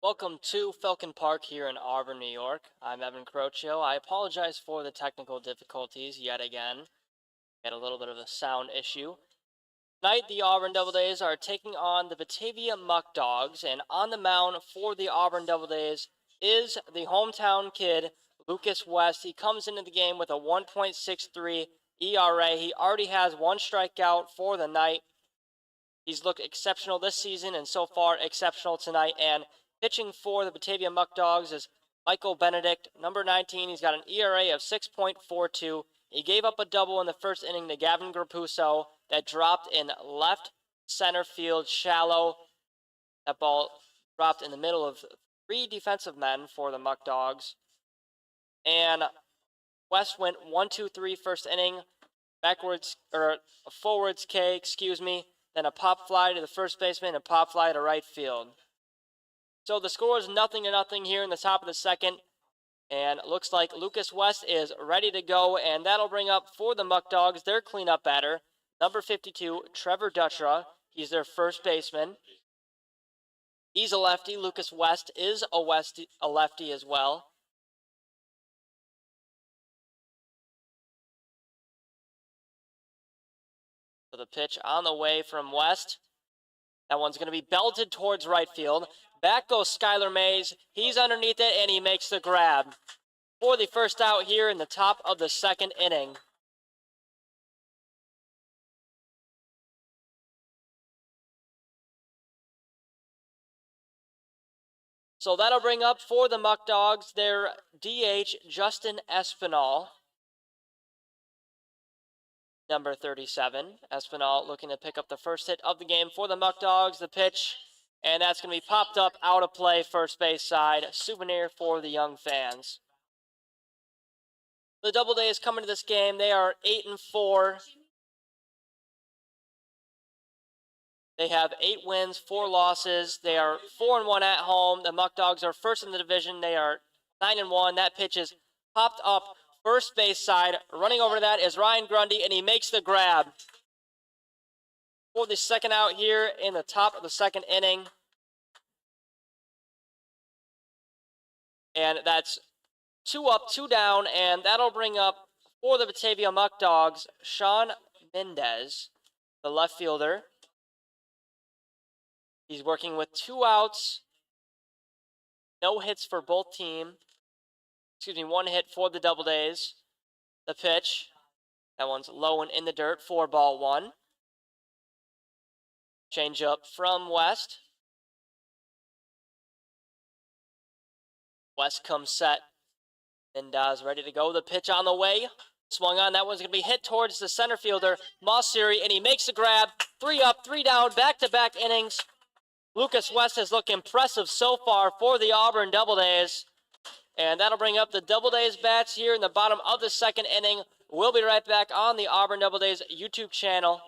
Welcome to Falcon Park here in Auburn, New York. I'm Evan Crocio. I apologize for the technical difficulties yet again. Had a little bit of a sound issue. Tonight, the Auburn Doubledays are taking on the Batavia Muckdogs, and on the mound for the Auburn Doubledays is the hometown kid, Lucas West. He comes into the game with a 1.63 ERA. He already has one strikeout for the night. He's looked exceptional this season and so far exceptional tonight. And pitching for the Batavia Muckdogs is Michael Benedict, number 19. He's got an ERA of 6.42. He gave up a double in the first inning to Gavin Grapuso that dropped in left center field shallow. That ball dropped in the middle of three defensive men for the Muckdogs. And West went 1-2-3 first inning, forwards K, then a pop fly to the first baseman and a pop fly to right field. So the score is 0-0 here in the top of the second. And it looks like Lucas West is ready to go. And that'll bring up for the Muckdogs their cleanup batter, number 52, Trevor Dutra. He's their first baseman. He's a lefty. Lucas West is a lefty as well. So the pitch on the way from West. That one's going to be belted towards right field. Back goes Skylar Mays. He's underneath it, and he makes the grab for the first out here in the top of the second inning. So that'll bring up for the Muckdogs their DH, Justin Espinal, number 37. Espinal looking to pick up the first hit of the game for the Muckdogs. The pitch, and that's going to be popped up out of play, first base side. Souvenir for the young fans. The Doubledays coming to this game. They are 8-4. They have 8 wins, 4 losses. They are 4-1 at home. The Muckdogs are first in the division. They are 9-1. That pitch is popped up first base side. Running over to that is Ryan Grundy, and he makes the grab for the second out here in the top of the second inning. And that's 2 up, 2 down, and that'll bring up for the Batavia Muckdogs, Sean Mendez, the left fielder. He's working with 2 outs, no hits for both teams. 1 hit for the Doubledays. The pitch, that one's low and in the dirt, 4-1. Change up from West. West comes set. Mendez ready to go. The pitch on the way. Swung on. That one's going to be hit towards the center fielder, Mosseri, and he makes the grab. 3 up, 3 down, back-to-back innings. Lucas West has looked impressive so far for the Auburn Doubledays. And that'll bring up the Doubledays bats here in the bottom of the second inning. We'll be right back on the Auburn Doubledays YouTube channel.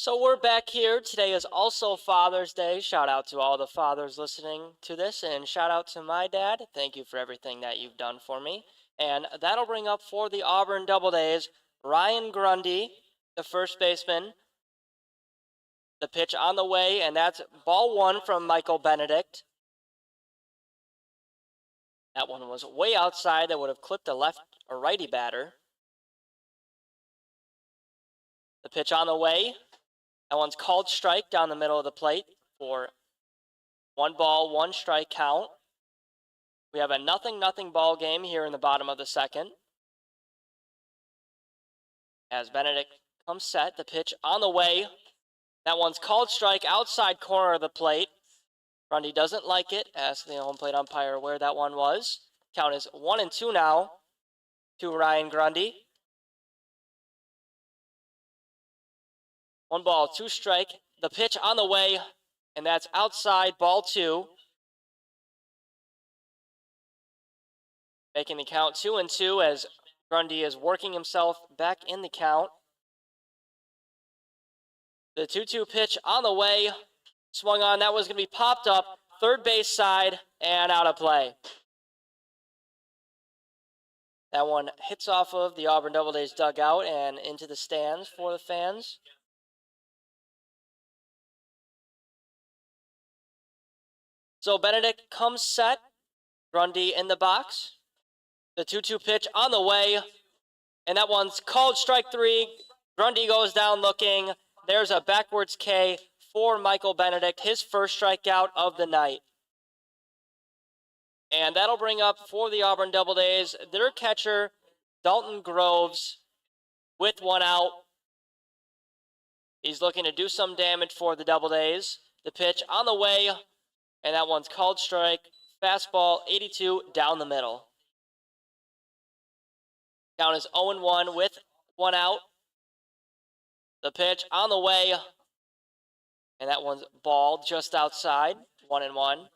So we're back here. Today is also Father's Day. Shout out to all the fathers listening to this, and shout out to my dad. Thank you for everything that you've done for me. And that'll bring up for the Auburn Doubledays, Ryan Grundy, the first baseman. The pitch on the way, and that's ball one from Michael Benedict. That one was way outside. That would have clipped a left or righty batter. The pitch on the way. That one's called strike down the middle of the plate for 1 ball, 1 strike count. We have a 0-0 ball game here in the bottom of the second. As Benedict comes set, the pitch on the way. That one's called strike outside corner of the plate. Grundy doesn't like it. Ask the home plate umpire where that one was. Count is 1-2 now to Ryan Grundy. 1 ball, 2 strike. The pitch on the way, and that's outside, ball 2. Making the count 2-2 as Grundy is working himself back in the count. The 2-2 pitch on the way. Swung on. That was going to be popped up. Third base side and out of play. That one hits off of the Auburn Doubledays dugout and into the stands for the fans. So Benedict comes set. Grundy in the box. The 2-2 pitch on the way. And that one's called strike 3. Grundy goes down looking. There's a backwards K for Michael Benedict, his first strikeout of the night. And that'll bring up for the Auburn Doubledays their catcher, Dalton Groves, with 1 out. He's looking to do some damage for the Doubledays. The pitch on the way, and that one's called strike. Fastball, 82, down the middle. Count is 0-1 with 1 out. The pitch on the way, and that one's ball just outside, 1-1.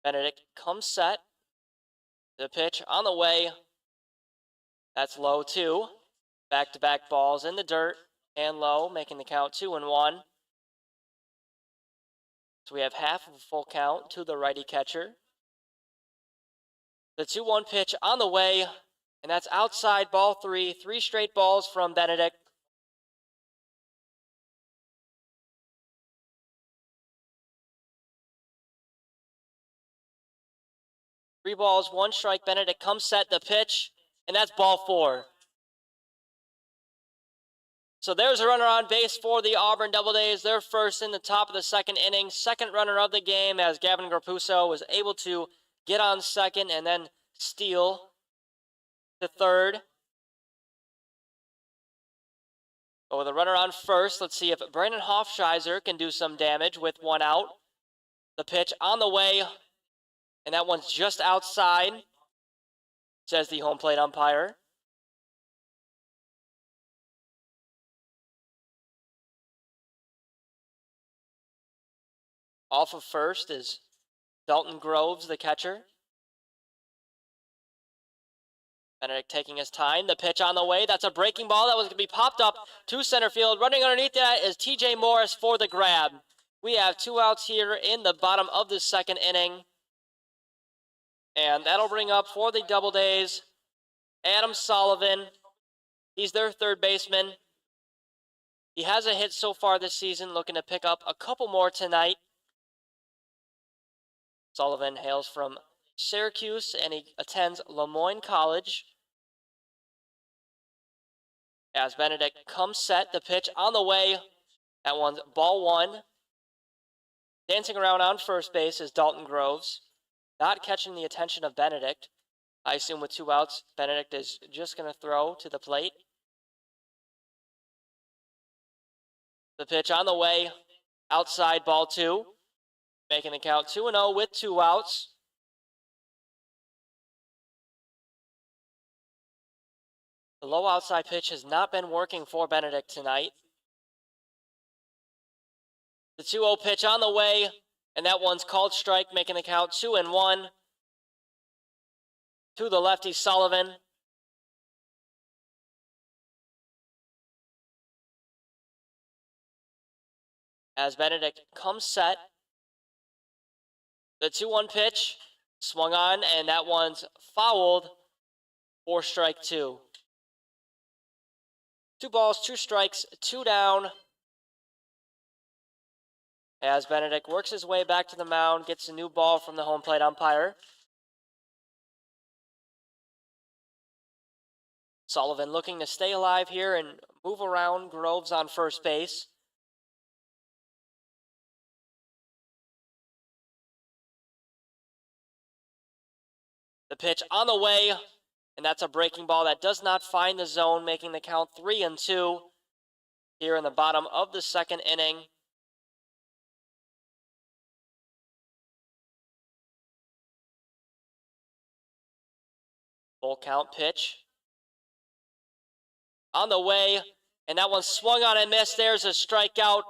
Benedict comes set. The pitch on the way. That's low 2. Back-to-back balls in the dirt and low, making the count 2-1. So we have half of a full count to the righty catcher. The 2-1 pitch on the way, and that's outside, ball 3. 3 straight balls from Benedict. Three balls, 1 strike. Benedict comes set, the pitch, and that's ball 4. So there's a runner on base for the Auburn Doubledays. They're first in the top of the second inning. Second runner of the game as Gavin Grapuso was able to get on second and then steal to third. But with a runner on first, let's see if Brandon Hofscheiser can do some damage with 1 out. The pitch on the way, and that one's just outside, says the home plate umpire. Off of first is Dalton Groves, the catcher. Benedict taking his time. The pitch on the way. That's a breaking ball that was going to be popped up to center field. Running underneath that is TJ Morris for the grab. We have 2 outs here in the bottom of the second inning. And that'll bring up for the Doubledays Adam Sullivan. He's their third baseman. He has a hit so far this season, looking to pick up a couple more tonight. Sullivan hails from Syracuse, and he attends Lemoyne College. As Benedict comes set, the pitch on the way. That one's ball 1. Dancing around on first base is Dalton Groves. Not catching the attention of Benedict. I assume with 2 outs, Benedict is just going to throw to the plate. The pitch on the way. Outside, ball 2. Making the count 2-0 with 2 outs. The low outside pitch has not been working for Benedict tonight. The 2-0 pitch on the way, and that one's called strike, making the count 2-1. To the lefty Sullivan. as Benedict comes set. The 2-1 pitch swung on, and that one's fouled for strike 2. 2 balls, 2 strikes, 2 down. As Benedict works his way back to the mound, gets a new ball from the home plate umpire. Sullivan looking to stay alive here and move around Groves on first base. The pitch on the way, and that's a breaking ball that does not find the zone, making the count 3-2 here in the bottom of the second inning. Full count pitch. On the way, and that one swung on and missed. There's a strikeout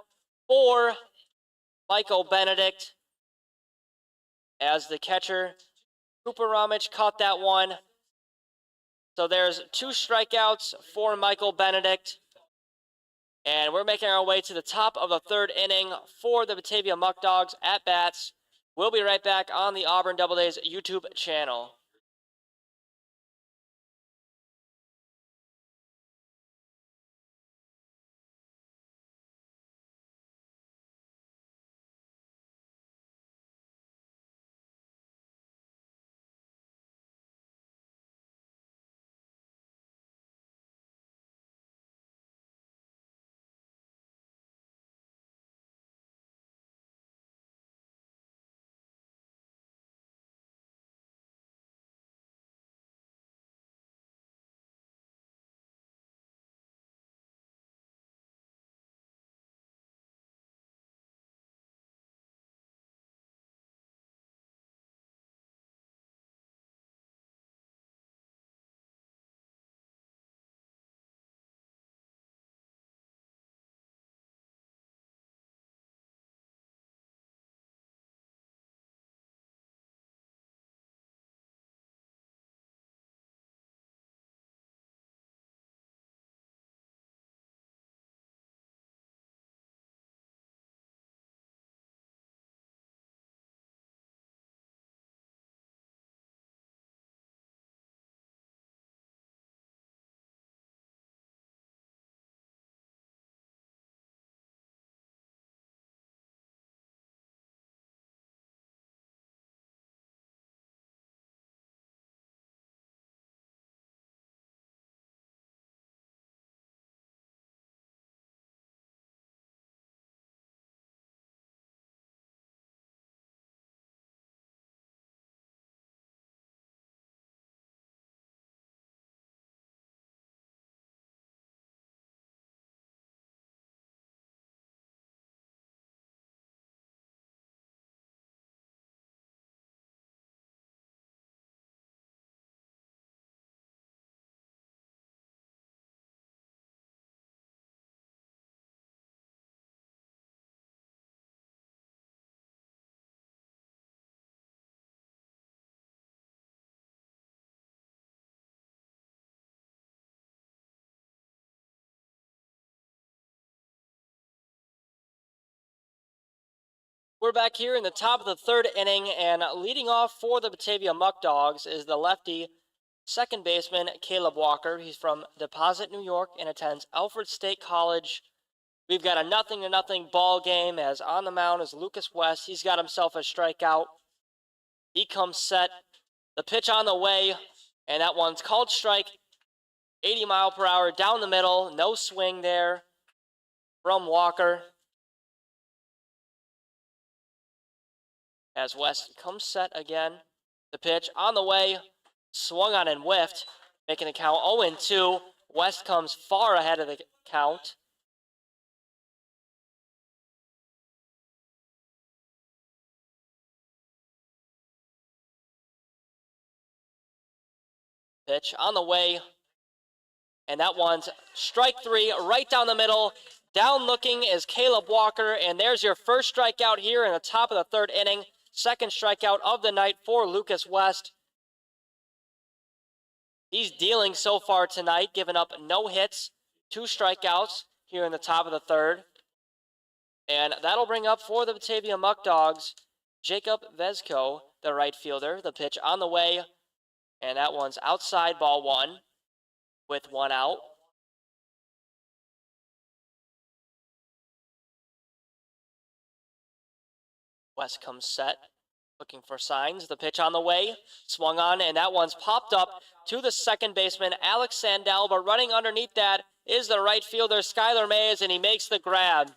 for Michael Benedict, as the catcher, Cooper Ramich, caught that one. So there's 2 strikeouts for Michael Benedict. And we're making our way to the top of the third inning for the Batavia Muckdogs at bats. We'll be right back on the Auburn Doubledays YouTube channel. We're back here in the top of the third inning, and leading off for the Batavia Muckdogs is the lefty second baseman, Caleb Walker. He's from Deposit, New York, and attends Alfred State College. We've got a 0-0 ball game, as on the mound is Lucas West. He's got himself a strikeout. He comes set. The pitch on the way, and that one's called strike. 80 mile per hour down the middle. No swing there from Walker, as West comes set again. The pitch on the way, swung on and whiffed, making the count 0-2. West comes far ahead of the count. Pitch on the way, and that one's strike 3 right down the middle. Down looking is Caleb Walker, and there's your first strikeout here in the top of the third inning. Second strikeout of the night for Lucas West. He's dealing so far tonight, giving up no hits, 2 strikeouts here in the top of the third. And that'll bring up for the Batavia Muckdogs, Jacob Vezko, the right fielder. The pitch on the way, and that one's outside, ball one, with one out. West comes set, looking for signs. The pitch on the way, swung on, and that one's popped up to the second baseman, Alex Sandell, but running underneath that is the right fielder, Skylar Mays, and he makes the grab.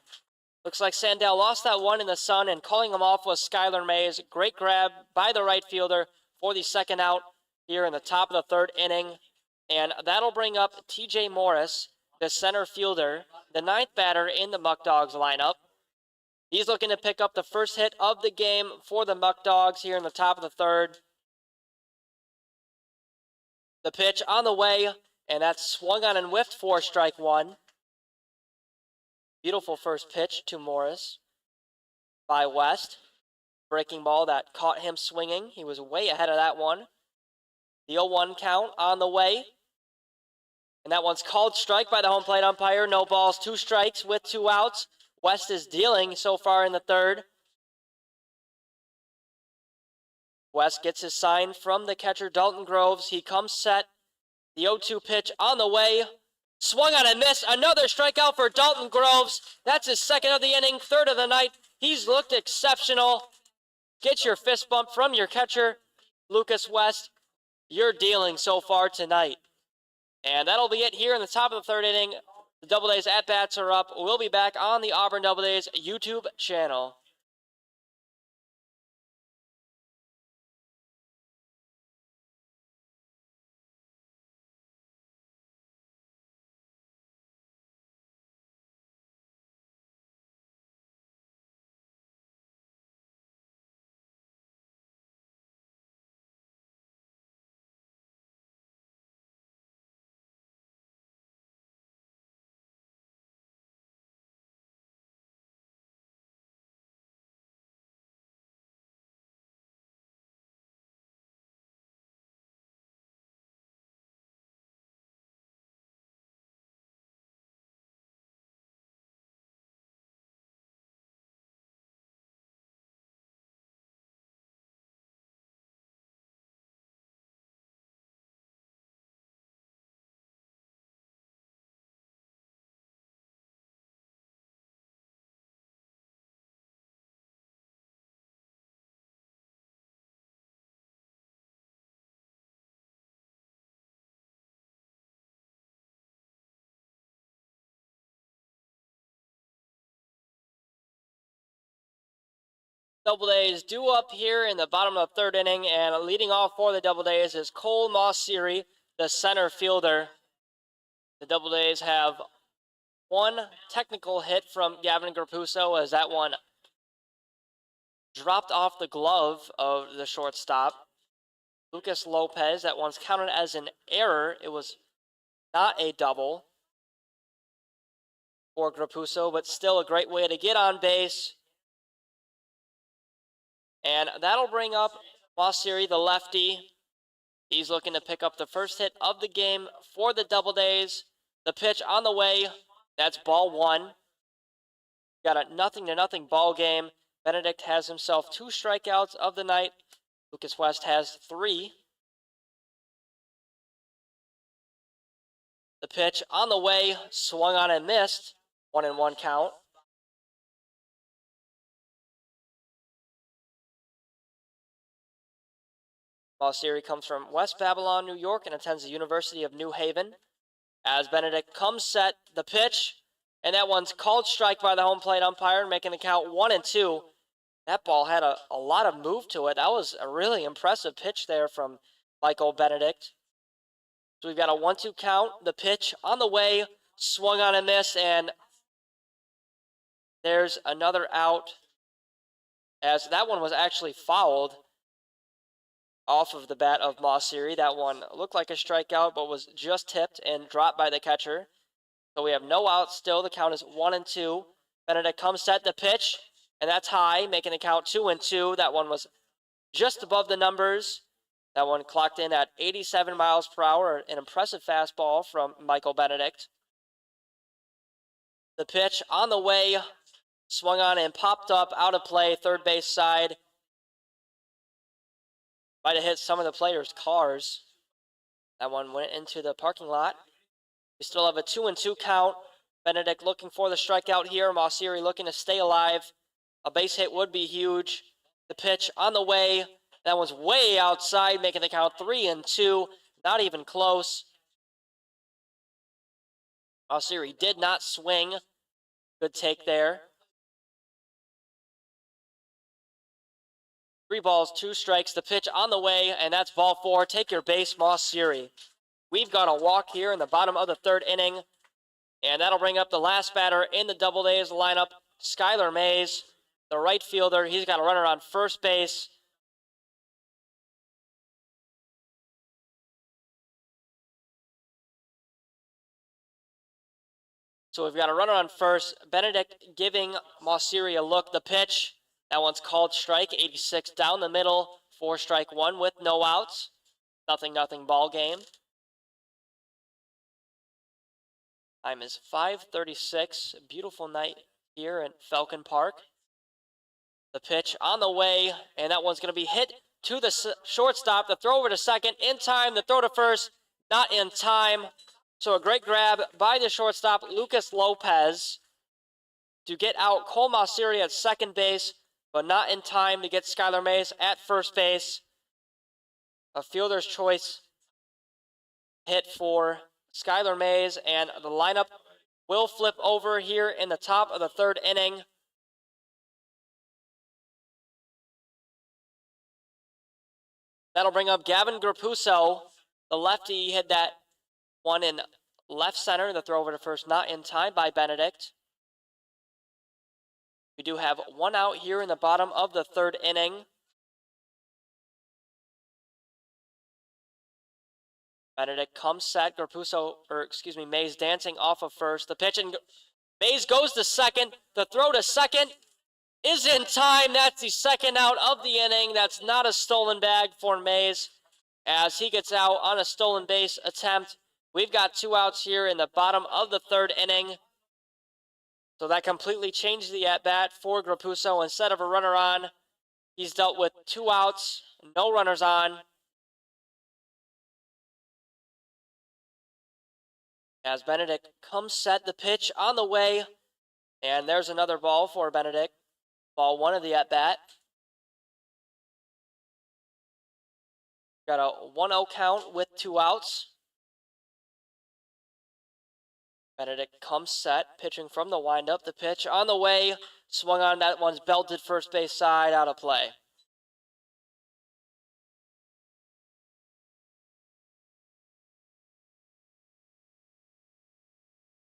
Looks like Sandell lost that one in the sun, and calling him off was Skylar Mays. Great grab by the right fielder for the second out here in the top of the third inning. And that'll bring up TJ Morris, the center fielder, the ninth batter in the Muckdogs lineup. He's looking to pick up the first hit of the game for the Muckdogs here in the top of the third. The pitch on the way, and that's swung on and whiffed for strike one. Beautiful first pitch to Morris by West. Breaking ball that caught him swinging. He was way ahead of that one. The 0-1 count on the way. And that one's called strike by the home plate umpire. No balls, 2 strikes with 2 outs. West is dealing so far in the third. West gets his sign from the catcher, Dalton Groves. He comes set. The 0-2 pitch on the way. Swung on and missed. Another strikeout for Dalton Groves. That's his second of the inning, third of the night. He's looked exceptional. Get your fist bump from your catcher, Lucas West. You're dealing so far tonight. And that'll be it here in the top of the third inning. The Doubledays at-bats are up. We'll be back on the Auburn Doubledays YouTube channel. Doubledays due up here in the bottom of the third inning, and leading off for the Doubledays is Cole Mosseri, the center fielder. The Doubledays have one technical hit from Gavin Grapuso, as that one dropped off the glove of the shortstop, Lucas Lopez. That one's counted as an error. It was not a double for Grapuso, but still a great way to get on base. And that'll bring up Mosseri, the lefty. He's looking to pick up the first hit of the game for the Doubledays. The pitch on the way. That's ball one. Got a 0-0 ball game. Benedict has himself 2 strikeouts of the night. Lucas West has 3. The pitch on the way. Swung on and missed. 1-1 count. Mosseri comes from West Babylon, New York, and attends the University of New Haven. As Benedict comes set, the pitch, and that one's called strike by the home plate umpire, making the count 1-2. That ball had a lot of move to it. That was a really impressive pitch there from Michael Benedict. So we've got a 1-2 count. The pitch on the way, swung on and missed, and there's another out, as that one was actually fouled off of the bat of Mosseri. That one looked like a strikeout, but was just tipped and dropped by the catcher. So we have no outs still. The count is 1-2. Benedict comes set, the pitch, and that's high, making the count 2-2. That one was just above the numbers. That one clocked in at 87 miles per hour, an impressive fastball from Michael Benedict. The pitch on the way, swung on and popped up out of play, third base side. Might have hit some of the players' cars. That one went into the parking lot. We still have a 2-2 count. Benedict looking for the strikeout here. Mosseri looking to stay alive. A base hit would be huge. The pitch on the way. That one's way outside, making the count 3-2. Not even close. Mosseri did not swing. Good take there. 3 balls, 2 strikes. The pitch on the way, and that's ball 4. Take your base, Mosseri. We've got a walk here in the bottom of the 3rd inning, and that'll bring up the last batter in the Doubledays lineup, Skylar Mays, the right fielder. He's got a runner on first base. So we've got a runner on first. Benedict giving Mosseri a look. The pitch, that one's called strike. 86 down the middle. 4 strike 1 with no outs. 0-0 ball game. Time is 5:36. Beautiful night here at Falcon Park. The pitch on the way, and that one's going to be hit to the shortstop. The throw over to second in time. The throw to first, not in time. So a great grab by the shortstop, Lucas Lopez, to get out Cole Mosseri at second base, but not in time to get Skylar Mays at first base. A fielder's choice hit for Skylar Mays, and the lineup will flip over here in the top of the 3rd inning. That'll bring up Gavin Grapuso, the lefty. He hit that one in left center. The throw over to first, not in time by Benedict. We do have 1 out here in the bottom of the 3rd inning. Benedict comes set. Mays dancing off of first. The pitch, and Mays goes to second. The throw to second is in time. That's the 2nd out of the inning. That's not a stolen bag for Mays as he gets out on a stolen base attempt. We've got 2 outs here in the bottom of the 3rd inning. So that completely changed the at-bat for Grapuso. Instead of a runner on, he's dealt with 2 outs, no runners on. As Benedict comes set, the pitch on the way, and there's another ball for Benedict. Ball 1 of the at-bat. Got a 1-0 count with 2 outs. Benedict comes set, pitching from the windup. The pitch on the way, swung on. That one's belted first base side, out of play.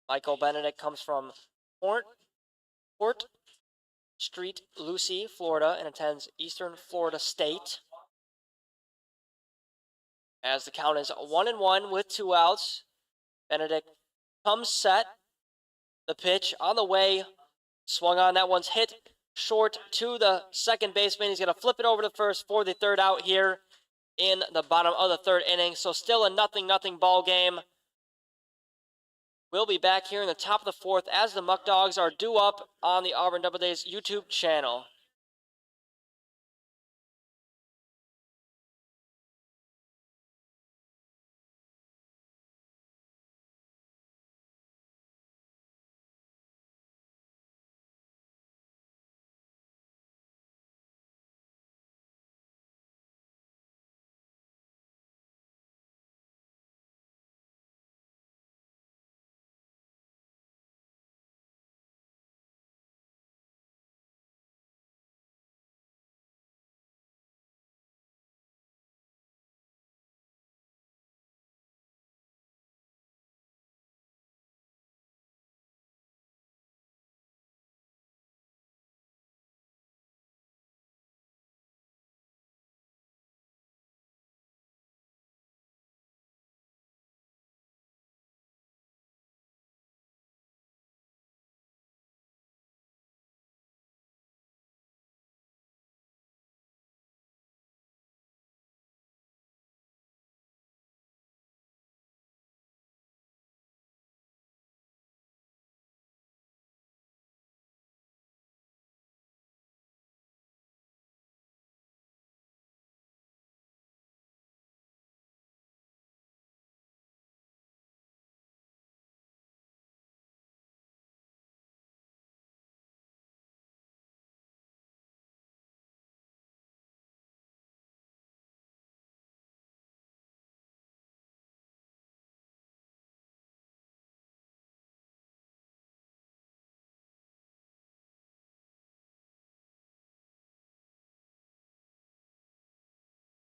Michael Benedict comes from Port Street, Lucy, Florida, and attends Eastern Florida State. As the count is 1-1 with 2 outs, Benedict comes set. The pitch on the way, swung on. That one's hit short to the second baseman. He's going to flip it over to first for the 3rd out here in the bottom of the 3rd inning. So still a 0-0 ball game. We'll be back here in the top of the 4th as the Muckdogs are due up on the Auburn Doubledays YouTube channel.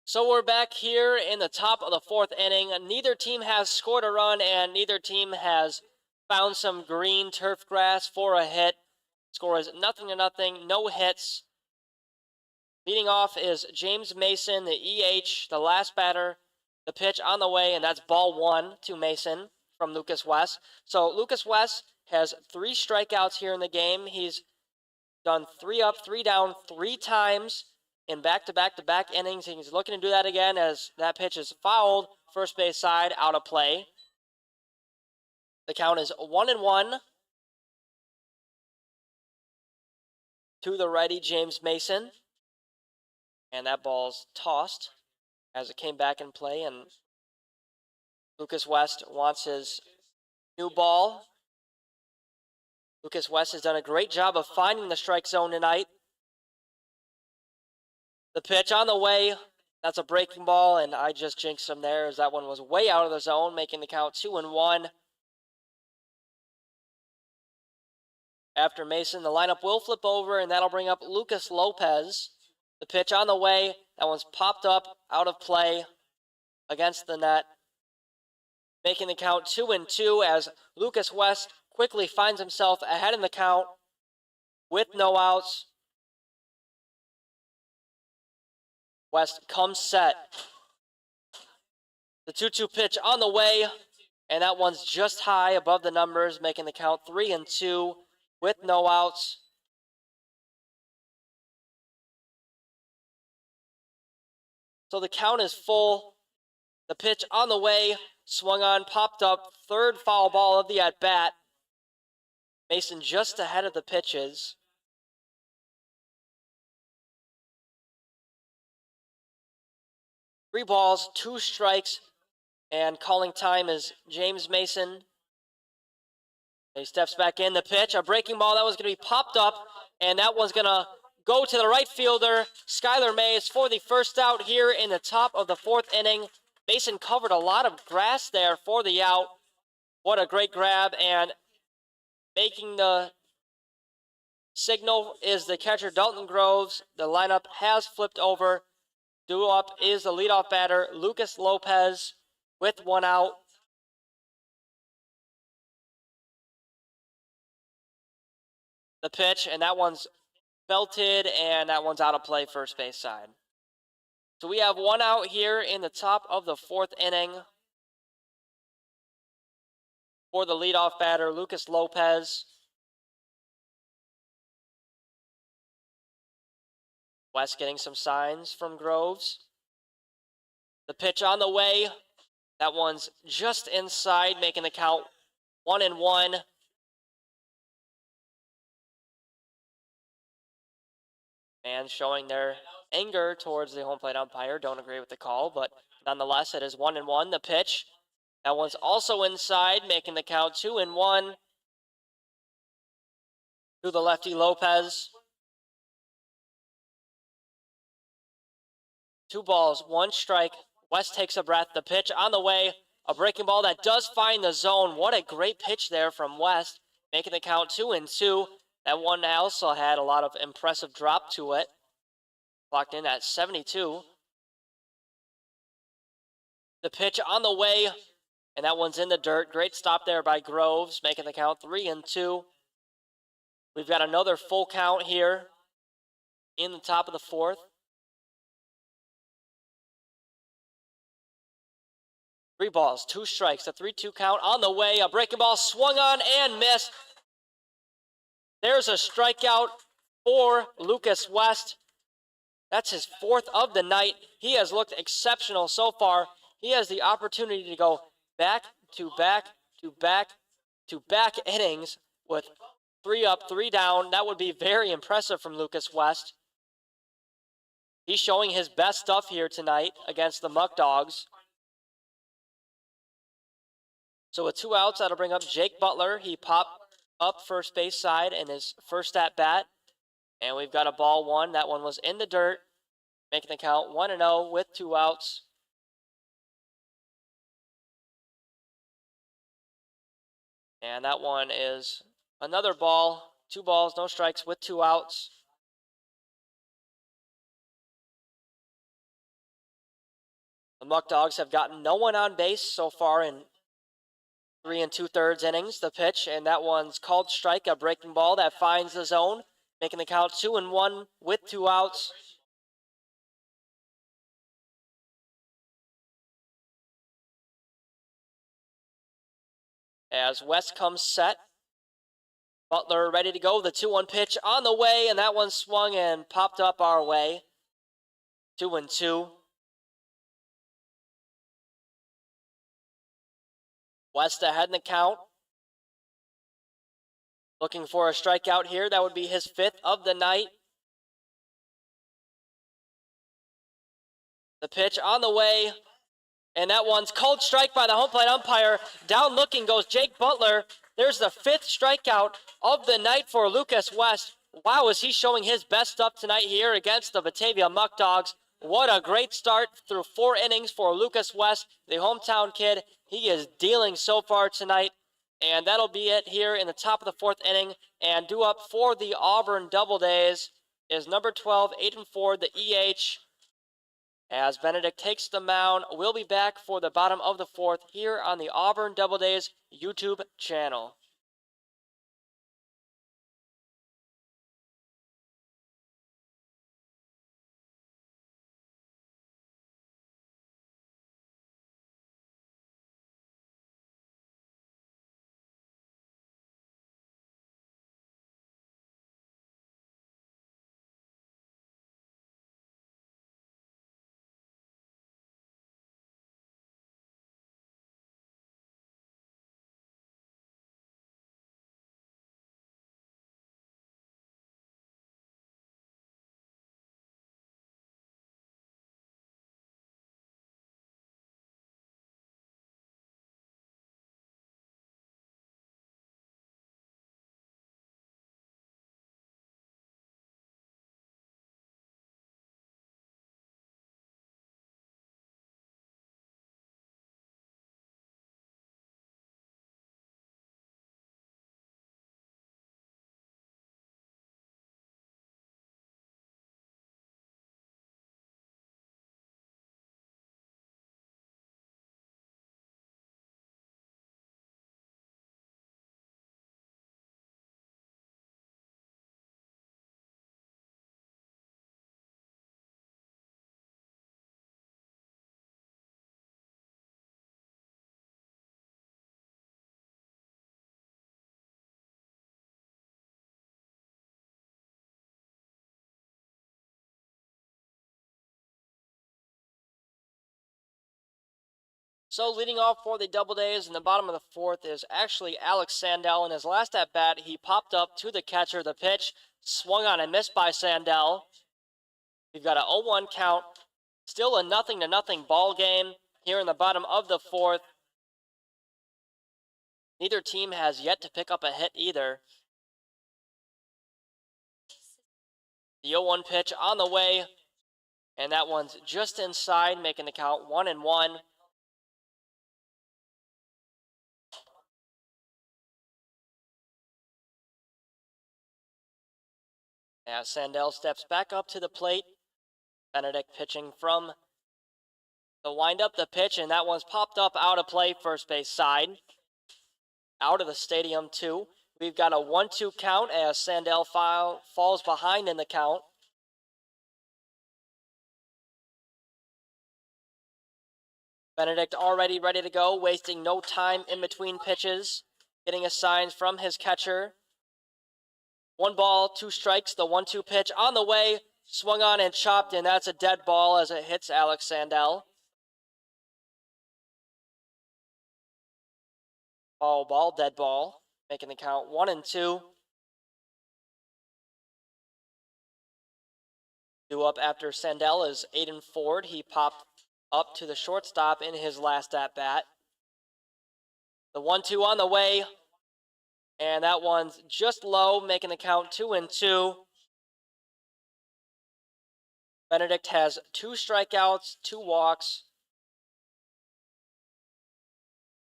So we're back here in the top of the fourth inning. Neither team has scored a run, and neither team has found some green turf grass for a hit. Score is 0-0, no hits. Leading off is James Mason, the EH, the last batter. The pitch on the way, and that's ball one to Mason from Lucas West. So Lucas West has 3 strikeouts here in the game. He's done 3 up, 3 down 3 times in back-to-back innings. He's looking to do that again as that pitch is fouled. First base side, out of play. The count is 1-1 to the righty, James Mason. And that ball's tossed as it came back in play. And Lucas West wants his new ball. Lucas West has done a great job of finding the strike zone tonight. The pitch on the way. That's a breaking ball, and I just jinxed him there as that one was way out of the zone, making the count 2-1. After Mason, the lineup will flip over, and that'll bring up Lucas Lopez. The pitch on the way. That one's popped up, out of play, against the net, making the count 2-2 as Lucas West quickly finds himself ahead in the count with no outs. West comes set. The 2-2 pitch on the way, and that one's just high above the numbers, making the count 3-2 with no outs. So the count is full. The pitch on the way, swung on, popped up, third foul ball of the at-bat. Mason just ahead of the pitches. Three balls, 2 strikes, and calling time is James Mason. He steps back in. The pitch, a breaking ball that was going to be popped up, and that one's going to go to the right fielder, Skylar Mays, for the first out here in the top of the fourth inning. Mason covered a lot of grass there for the out. What a great grab, and making the signal is the catcher, Dalton Groves. The lineup has flipped over. Due up is the leadoff batter, Lucas Lopez, with 1 out. The pitch, and that one's belted, and that one's out of play, first base side. So we have 1 out here in the top of the fourth inning for the leadoff batter, Lucas Lopez. West getting some signs from Groves. The pitch on the way. That one's just inside, making the count 1-1. And showing their anger towards the home plate umpire. Don't agree with the call, but nonetheless, it is 1-1. The pitch. That one's also inside, making the count 2-1 to the lefty Lopez. 2 balls, 1 strike. West takes a breath. The pitch on the way. A breaking ball that does find the zone. What a great pitch there from West, making the count 2-2. That one also had a lot of impressive drop to it. Clocked in at 72. The pitch on the way, and that one's in the dirt. Great stop there by Groves, making the count 3-2. We've got another full count here in the top of the fourth. 3 balls, 2 strikes, a 3-2 count on the way. A breaking ball swung on and missed. There's a strikeout for Lucas West. That's his 4th of the night. He has looked exceptional so far. He has the opportunity to go back to back to back to back innings with 3 up, 3 down. That would be very impressive from Lucas West. He's showing his best stuff here tonight against the Muckdogs. So with 2 outs, that'll bring up Jake Butler. He popped up first base side in his first at-bat. And we've got a ball 1. That one was in the dirt, making the count 1-0 with 2 outs. And that one is another ball. 2 balls, no strikes with 2 outs. The Muckdogs have gotten no one on base so far in 3 2/3 innings. The pitch, and that one's called strike, a breaking ball that finds the zone, making the count 2-1 with 2 outs. As West comes set, Butler ready to go. The 2-1 pitch on the way, and that one swung and popped up our way. 2-2. West ahead in the count. Looking for a strikeout here. That would be his 5th of the night. The pitch on the way, and that one's called strike by the home plate umpire. Down looking goes Jake Butler. There's the 5th strikeout of the night for Lucas West. Wow, is he showing his best stuff tonight here against the Batavia Muckdogs. What a great start through 4 innings for Lucas West, the hometown kid. He is dealing so far tonight. And that'll be it here in the top of the 4th inning. And due up for the Auburn Doubledays is number 12, Aiden Ford, the EH. As Benedict takes the mound, we'll be back for the bottom of the 4th here on the Auburn Doubledays YouTube channel. So leading off for the Doubledays in the bottom of the 4th is actually Alex Sandell. In his last at-bat, he popped up to the catcher. The pitch swung on and missed by Sandell. We've got a 0-1 count. Still a 0-0 ball game here in the bottom of the 4th. Neither team has yet to pick up a hit either. The 0-1 pitch on the way, and that one's just inside, making the count 1-1. As Sandell steps back up to the plate, Benedict pitching from the windup, the pitch, and that one's popped up out of play, first base side. Out of the stadium, too. We've got a 1-2 count as Sandell falls behind in the count. Benedict already ready to go, wasting no time in between pitches, getting a sign from his catcher. 1 ball, 2 strikes, the 1-2 pitch on the way, swung on and chopped, and that's a dead ball as it hits Alex Sandell. Foul ball, dead ball, making the count 1-2. Due up after Sandell is Aiden Ford. He popped up to the shortstop in his last at-bat. The 1-2 on the way, and that one's just low, making the count 2-2. Benedict has 2 strikeouts, 2 walks.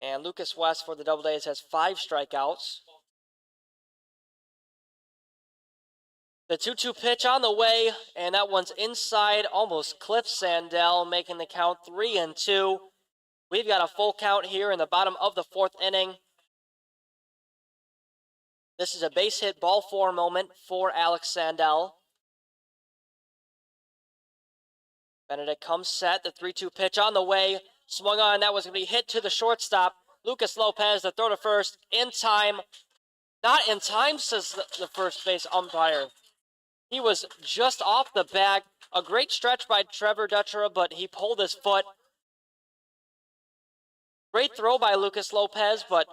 And Lucas West for the Doubledays has 5 strikeouts. The 2-2 pitch on the way, and that one's inside, almost clips Sandell, making the count 3-2. We've got a full count here in the bottom of the 4th inning. This is a base hit ball 4 moment for Alex Sandell. Benedict comes set, the 3-2 pitch on the way, swung on, that was going to be hit to the shortstop. Lucas Lopez, the throw to first, in time. Not in time, says the first base umpire. He was just off the bag. A great stretch by Trevor Dutchera, but he pulled his foot. Great throw by Lucas Lopez, but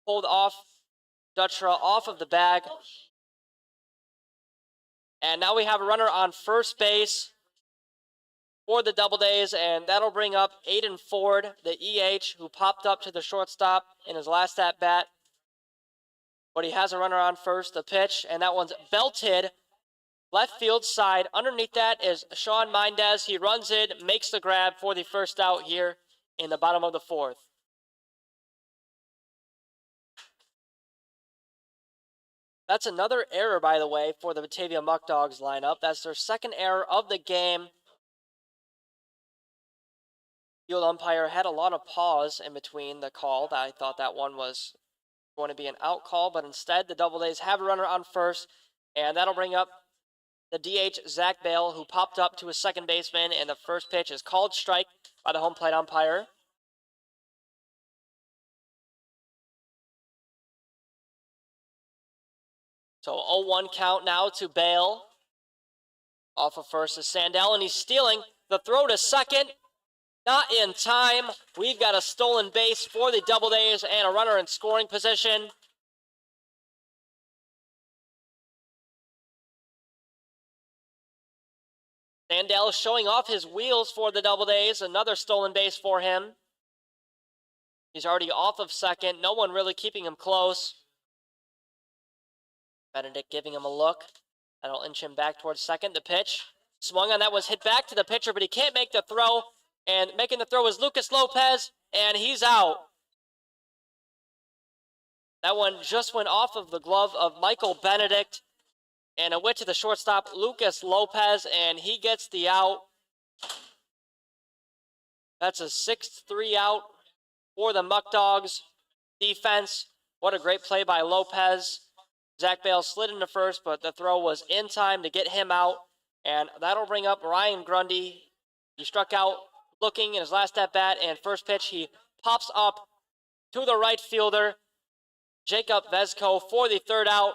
pulled off Dutchera off of the bag. And now we have a runner on first base for the Doubledays, and that'll bring up Aiden Ford, the EH, who popped up to the shortstop in his last at-bat. But he has a runner on first, the pitch, and that one's belted left field side. Underneath that is Sean Mendez. He runs it, makes the grab for the first out here in the bottom of the 4th. That's another error, by the way, for the Batavia Muckdogs lineup. That's their second error of the game. Field umpire had a lot of pause in between the call. I thought that one was going to be an out call, but instead the Doubledays have a runner on first, and that'll bring up the DH, Zach Bale, who popped up to his second baseman, and the first pitch is called strike by the home plate umpire. So 0-1 count now to Bale. Off of first is Sandell, and he's stealing the throw to second. Not in time. We've got a stolen base for the Doubledays and a runner in scoring position. Sandell showing off his wheels for the Doubledays. Another stolen base for him. He's already off of second. No one really keeping him close. Benedict giving him a look. That'll inch him back towards second. The pitch. Swung on, that was hit back to the pitcher, but he can't make the throw. And making the throw is Lucas Lopez, and he's out. That one just went off of the glove of Michael Benedict. And it went to the shortstop, Lucas Lopez, and he gets the out. That's a 6-3 out for the Muckdogs defense. What a great play by Lopez. Zach Bale slid into first, but the throw was in time to get him out. And that'll bring up Ryan Grundy. He struck out looking in his last at-bat, and first pitch he pops up to the right fielder, Jacob Vesco, for the third out.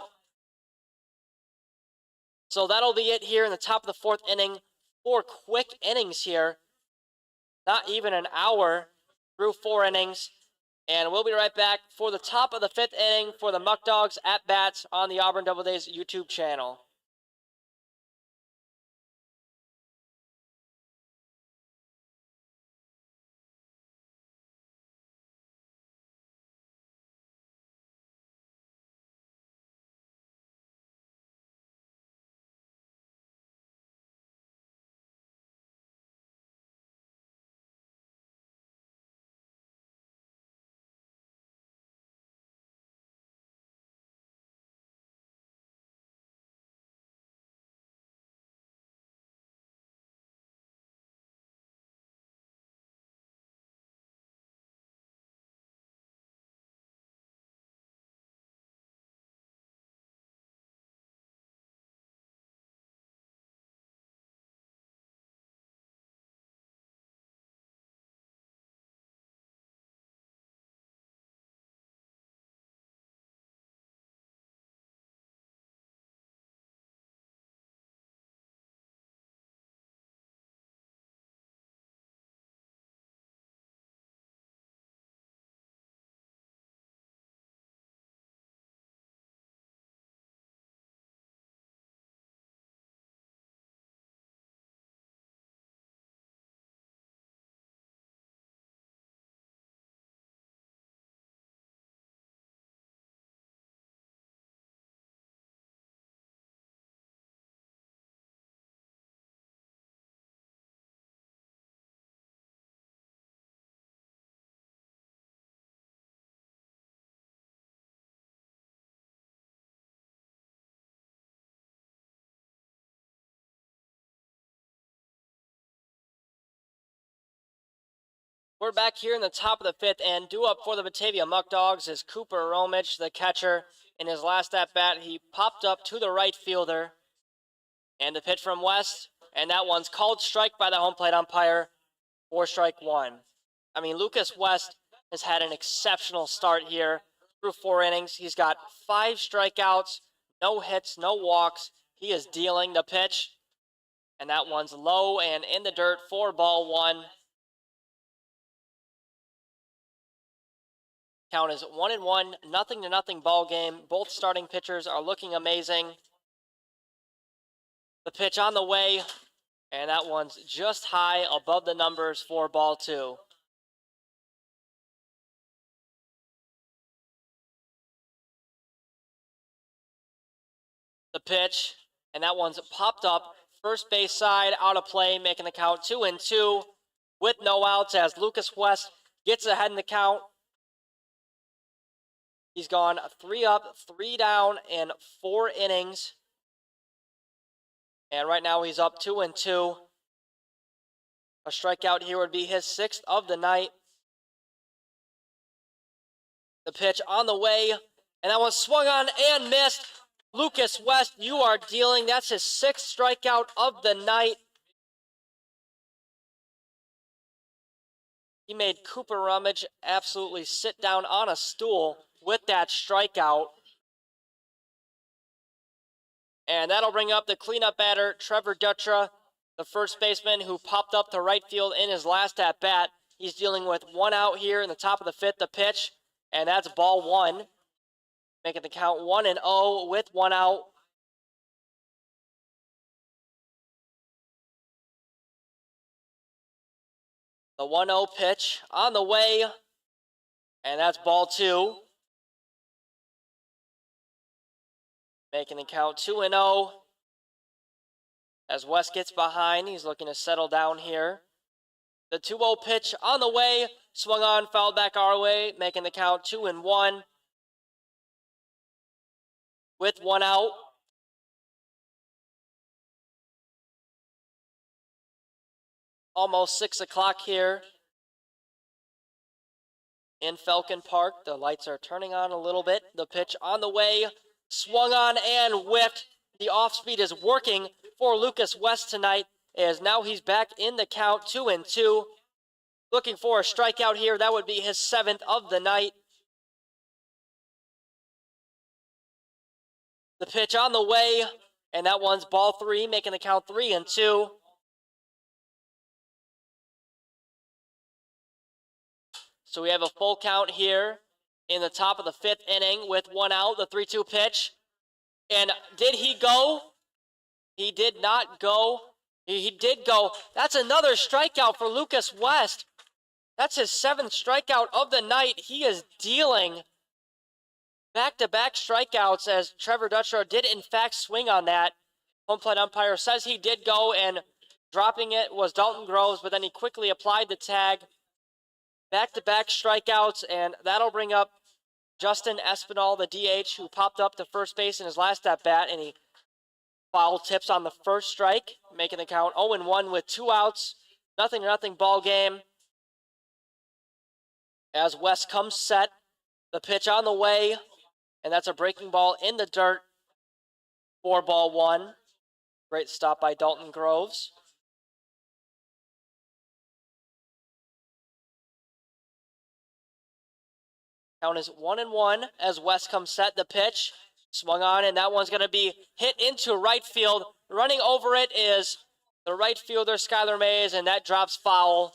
So that'll be it here in the top of the 4th inning. 4 quick innings here. Not even an hour through 4 innings. And we'll be right back for the top of the 5th inning for the Muckdogs at-bats on the Auburn Doubledays YouTube channel. We're back here in the top of the fifth, and due up for the Batavia Muckdogs is Cooper Romich, the catcher. In his last at-bat, he popped up to the right fielder. And the pitch from West, and that one's called strike by the home plate umpire for strike one. I mean, Lucas West has had an exceptional start here through 4 innings. He's got 5 strikeouts, no hits, no walks. He is dealing the pitch, and that one's low and in the dirt for ball 1. Count is 1-1, 0-0 ball game. Both starting pitchers are looking amazing. The pitch on the way, and that one's just high above the numbers for ball 2. The pitch, and that one's popped up. First base side, out of play, making the count 2-2 with no outs as Lucas West gets ahead in the count. He's gone 3 up, 3 down in 4 innings. And right now he's up 2-2. A strikeout here would be his 6th of the night. The pitch on the way, and that one swung on and missed. Lucas West, you are dealing. That's his 6th strikeout of the night. He made Cooper Rummage absolutely sit down on a stool with that strikeout. And that'll bring up the cleanup batter, Trevor Dutra, the first baseman who popped up to right field in his last at-bat. He's dealing with 1 out here in the top of the 5th, the pitch, and that's ball 1. Making the count 1-0 with 1 out. The 1-0 pitch on the way, and that's ball 2. Making the count 2-0. As West gets behind, he's looking to settle down here. The 2-0 pitch on the way, swung on, fouled back our way, making the count 2-1. With 1 out. Almost 6 o'clock here in Falcon Park. The lights are turning on a little bit. The pitch on the way, swung on and whiffed. The off-speed is working for Lucas West tonight, as now he's back in the count, 2-2. Looking for a strikeout here. That would be his 7th of the night. The pitch on the way, and that one's ball 3, making the count 3-2. So we have a full count here in the top of the 5th inning with 1 out, the 3-2 pitch. And did he go? He did not go. He did go. That's another strikeout for Lucas West. That's his 7th strikeout of the night. He is dealing back-to-back strikeouts, as Trevor Dutra did in fact swing on that. Home plate umpire says he did go, and dropping it was Dalton Groves, but then he quickly applied the tag. Back-to-back strikeouts, and that'll bring up Justin Espinal, the DH, who popped up to first base in his last at-bat, and he foul tips on the first strike, making the count 0-1 with 2 outs. 0-0 ball game. As West comes set, the pitch on the way, and that's a breaking ball in the dirt for ball 1. Great stop by Dalton Groves. Count is 1-1 as West comes set. The pitch swung on, and that one's going to be hit into right field. Running over it is the right fielder, Skylar Mays, and that drops foul,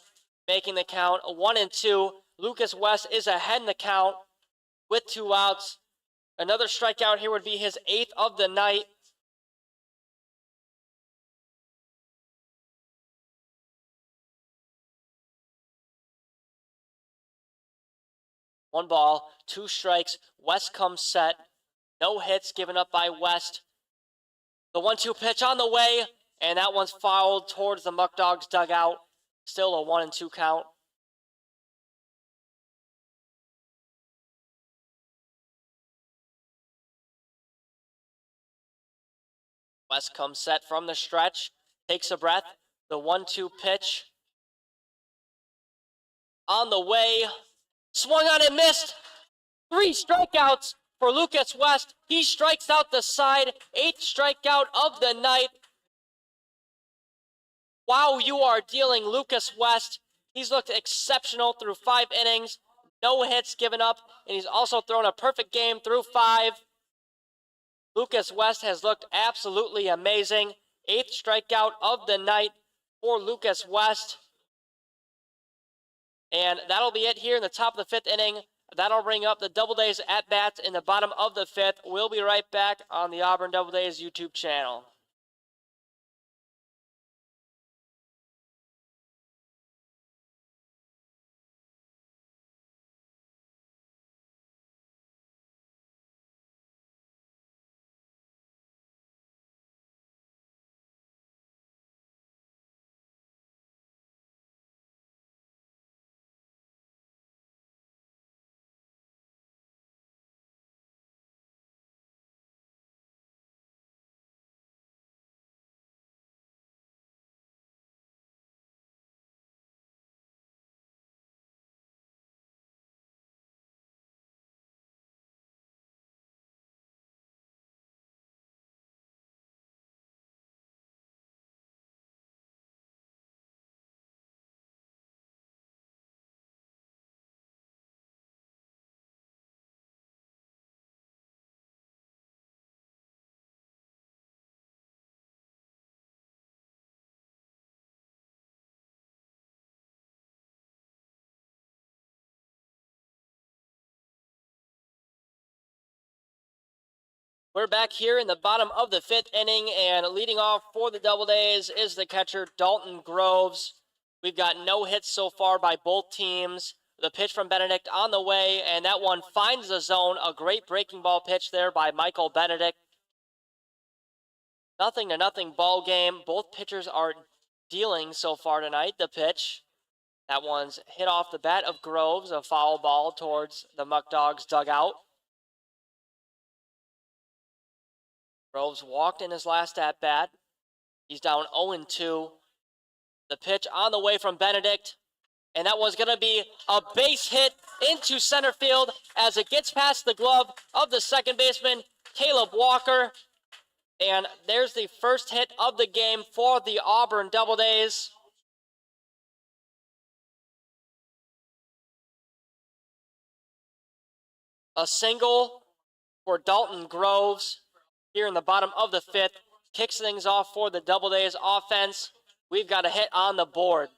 making the count 1-2. Lucas West is ahead in the count with 2 outs. Another strikeout here would be his 8th of the night. One ball, 2 strikes. West comes set. No hits given up by West. The 1-2 pitch on the way, and that one's fouled towards the Muckdogs dugout. Still a 1-2 count. West comes set from the stretch, takes a breath. The 1-2 pitch on the way. Swung on and missed. 3 strikeouts for Lucas West. He strikes out the side. 8th strikeout of the night. Wow, you are dealing, Lucas West. He's looked exceptional through 5 innings. No hits given up, and he's also thrown a perfect game through 5. Lucas West has looked absolutely amazing. 8th strikeout of the night for Lucas West. And that'll be it here in the top of the 5th inning. That'll bring up the Doubledays at-bats in the bottom of the 5th. We'll be right back on the Auburn Doubledays YouTube channel. We're back here in the bottom of the 5th inning, and leading off for the Doubledays is the catcher, Dalton Groves. We've got no hits so far by both teams. The pitch from Benedict on the way, and that one finds the zone. A great breaking ball pitch there by Michael Benedict. 0-0 ball game. Both pitchers are dealing so far tonight. The pitch, that one's hit off the bat of Groves, a foul ball towards the Muckdogs dugout. Groves walked in his last at-bat. He's down 0-2. The pitch on the way from Benedict. And that one's going to be a base hit into center field as it gets past the glove of the second baseman, Caleb Walker. And there's the first hit of the game for the Auburn Doubledays. A single for Dalton Groves here in the bottom of the 5th. Kicks things off for the Doubledays offense. We've got a hit on the board.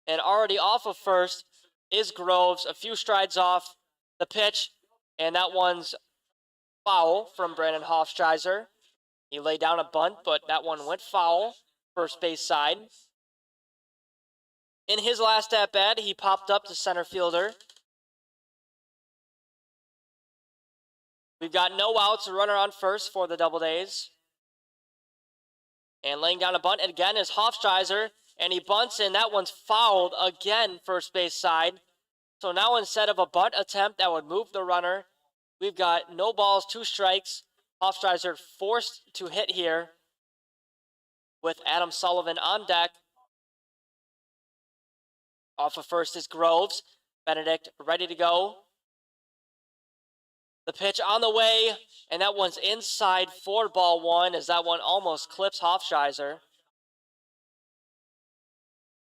And already off of first is Groves, a few strides off the pitch. And that one's foul from Brandon Hofstreiser. He laid down a bunt, but that one went foul, first base side. In his last at-bat, he popped up to center fielder. We've got no outs, a runner on first for the Doubledays. And laying down a bunt again is Hofstreiser, and he bunts, and that one's fouled again, first base side. So now instead of a bunt attempt that would move the runner, we've got no balls, 2 strikes. Hofstreiser forced to hit here with Adam Sullivan on deck. Off of first is Groves. Benedict ready to go. The pitch on the way, and that one's inside for ball 1 as that one almost clips Hofstreiser.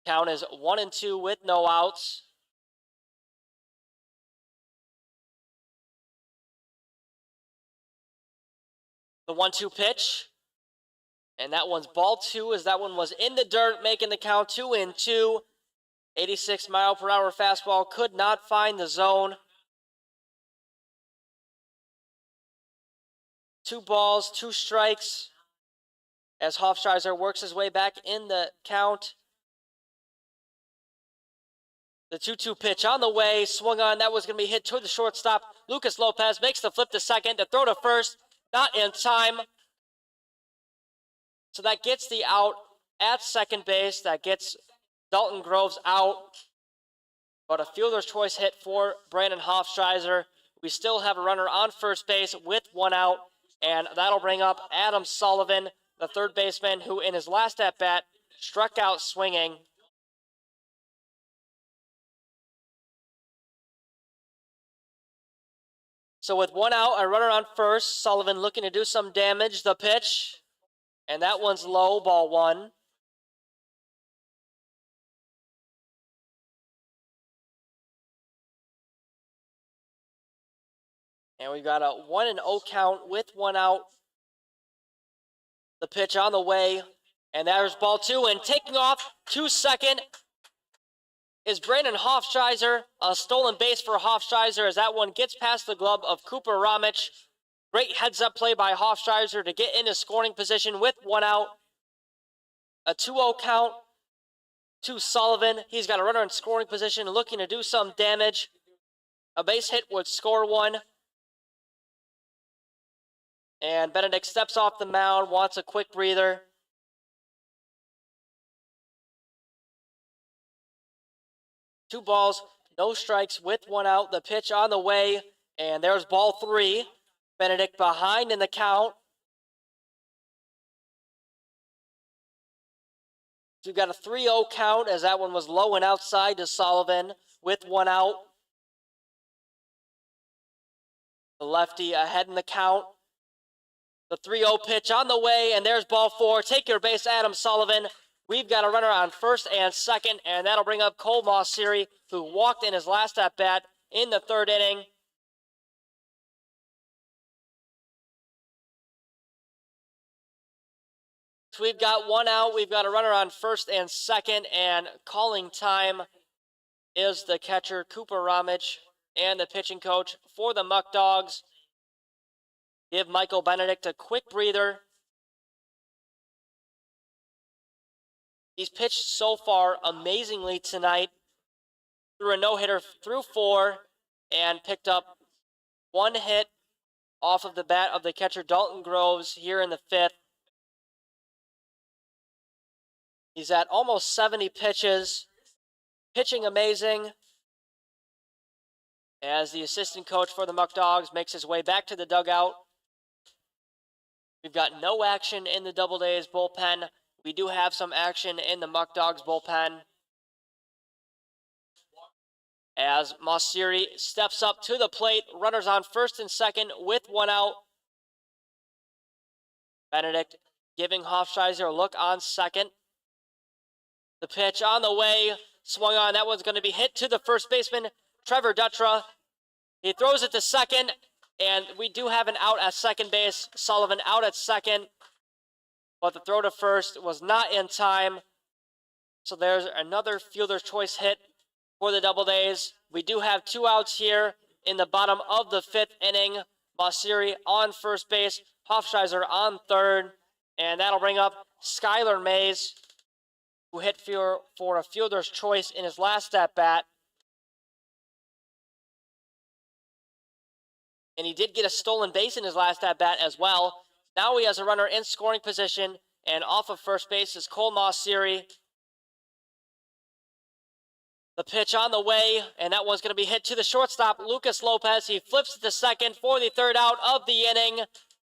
Count is 1-2 with no outs. The 1-2 pitch, and that one's ball 2 as that one was in the dirt, making the count 2-2. 86-mile-per-hour fastball could not find the zone. 2 balls, 2 strikes as Hofstreiser works his way back in the count. The 2-2 pitch on the way, swung on. That was going to be hit toward the shortstop. Lucas Lopez makes the flip to second, to throw to first. Not in time. So that gets the out at second base. That gets Dalton Groves out. But a fielder's choice hit for Brandon Hofstreiser. We still have a runner on first base with 1 out. And that'll bring up Adam Sullivan, the third baseman, who in his last at-bat struck out swinging. So with one out, a runner on first. Sullivan looking to do some damage. The pitch. And that one's low, ball one. And we've got a 1-0 count with one out. The pitch on the way. And there's ball two. And taking off to second is Brandon Hofscheiser. A stolen base for Hofscheiser as that one gets past the glove of Cooper Ramich. Great heads-up play by Hofscheiser to get into scoring position with one out. A 2-0 count to Sullivan. He's got a runner in scoring position looking to do some damage. A base hit would score one. And Benedict steps off the mound, wants a quick breather. Two balls, no strikes with one out. The pitch on the way, and there's ball three. Benedict behind in the count. So we've got a 3-0 count as that one was low and outside to Sullivan with one out. The lefty ahead in the count. The 3-0 pitch on the way, and there's ball four. Take your base, Adam Sullivan. We've got a runner on first and second, and that'll bring up Cole Mosseri, who walked in his last at-bat in the third inning. So we've got one out. We've got a runner on first and second, and calling time is the catcher, Cooper Ramich, and the pitching coach for the Muckdogs. Give Michael Benedict a quick breather. He's pitched so far amazingly tonight. Threw a no-hitter through four and picked up one hit off of the bat of the catcher, Dalton Groves, here in the fifth. He's at almost 70 pitches. Pitching amazing as the assistant coach for the Muckdogs makes his way back to the dugout. We've got no action in the Doubledays bullpen. We do have some action in the Muckdogs bullpen as Mosseri steps up to the plate. Runners on first and second with one out. Benedict giving Hofscheiser a look on second. The pitch on the way, swung on. That one's going to be hit to the first baseman, Trevor Dutra. He throws it to second, and we do have an out at second base. Sullivan out at second, but the throw to first was not in time. So there's another fielder's choice hit for the Doubledays. We do have two outs here in the bottom of the fifth inning. Mosseri on first base, Hofscheiser on third, and that'll bring up Skylar Mays, who hit for a fielder's choice in his last at-bat. And he did get a stolen base in his last at-bat as well. Now he has a runner in scoring position, and off of first base is Cole Mosseri. The pitch on the way, and that one's going to be hit to the shortstop, Lucas Lopez. He flips it to second for the third out of the inning.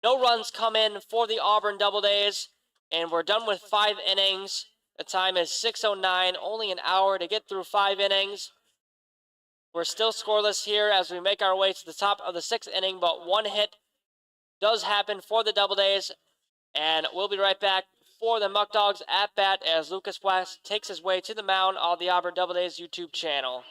No runs come in for the Auburn Doubledays, and we're done with 5 innings. The time is 6:09, only an hour to get through 5 innings. We're still scoreless here as we make our way to the top of the 6th inning, but one hit does happen for the Doubledays, and we'll be right back for the Muckdogs at bat as Lucas West takes his way to the mound on the Auburn Doubledays YouTube channel.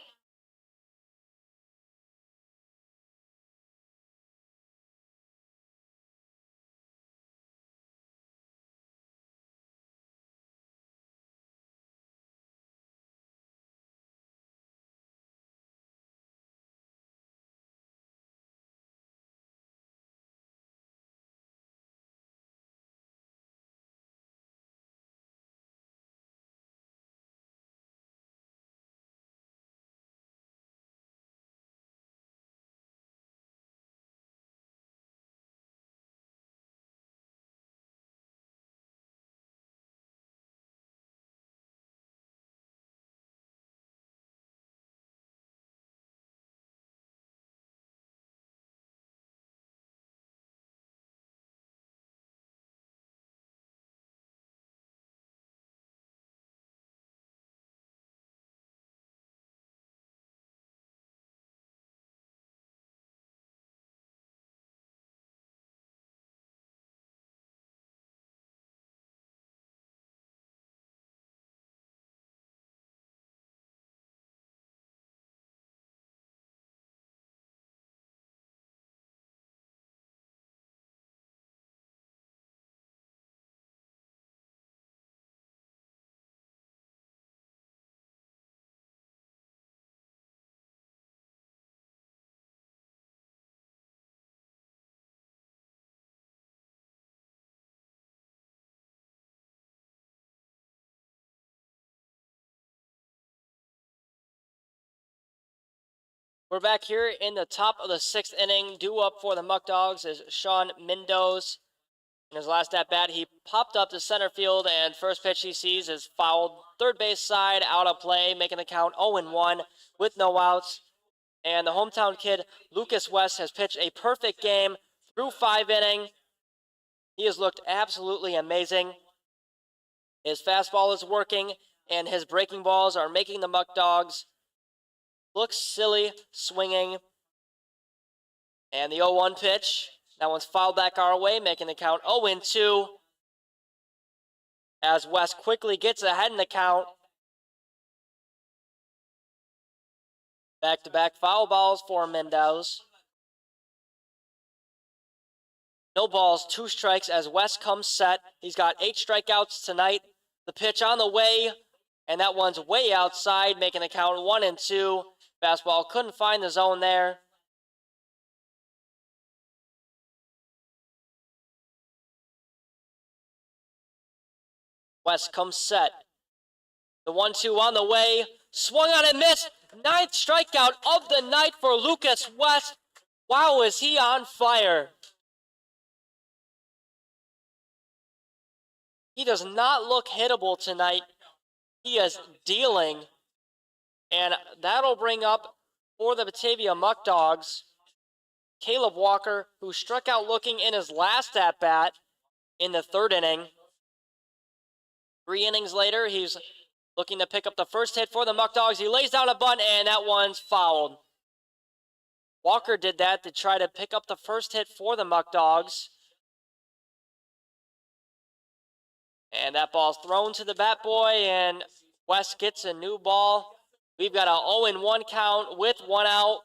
We're back here in the top of the sixth inning. Due up for the Muckdogs is Sean Mendoz. In his last at-bat, he popped up to center field, and first pitch he sees is fouled. Third base side, out of play, making the count 0-1 with no outs. And the hometown kid, Lucas West, has pitched a perfect game through 5 innings. He has looked absolutely amazing. His fastball is working, and his breaking balls are making the Muckdogs look silly swinging. And the 0-1 pitch, that one's fouled back our way, making the count 0-2. As West quickly gets ahead in the count. Back-to-back foul balls for Mendoz. No balls, 2 strikes as West comes set. He's got 8 strikeouts tonight. The pitch on the way, and that one's way outside, making the count 1-2. Fastball couldn't find the zone there. West comes set. The 1-2 on the way. Swung on and missed. 9th strikeout of the night for Lucas West. Wow, is he on fire. He does not look hittable tonight. He is dealing. And that'll bring up for the Batavia Muckdogs, Caleb Walker, who struck out looking in his last at-bat in the 3rd inning. 3 innings later, he's looking to pick up the first hit for the Muckdogs. He lays down a bunt, and that one's fouled. Walker did that to try to pick up the first hit for the Muckdogs. And that ball's thrown to the bat boy, and West gets a new ball. We've got a 0-1 count with 1 out.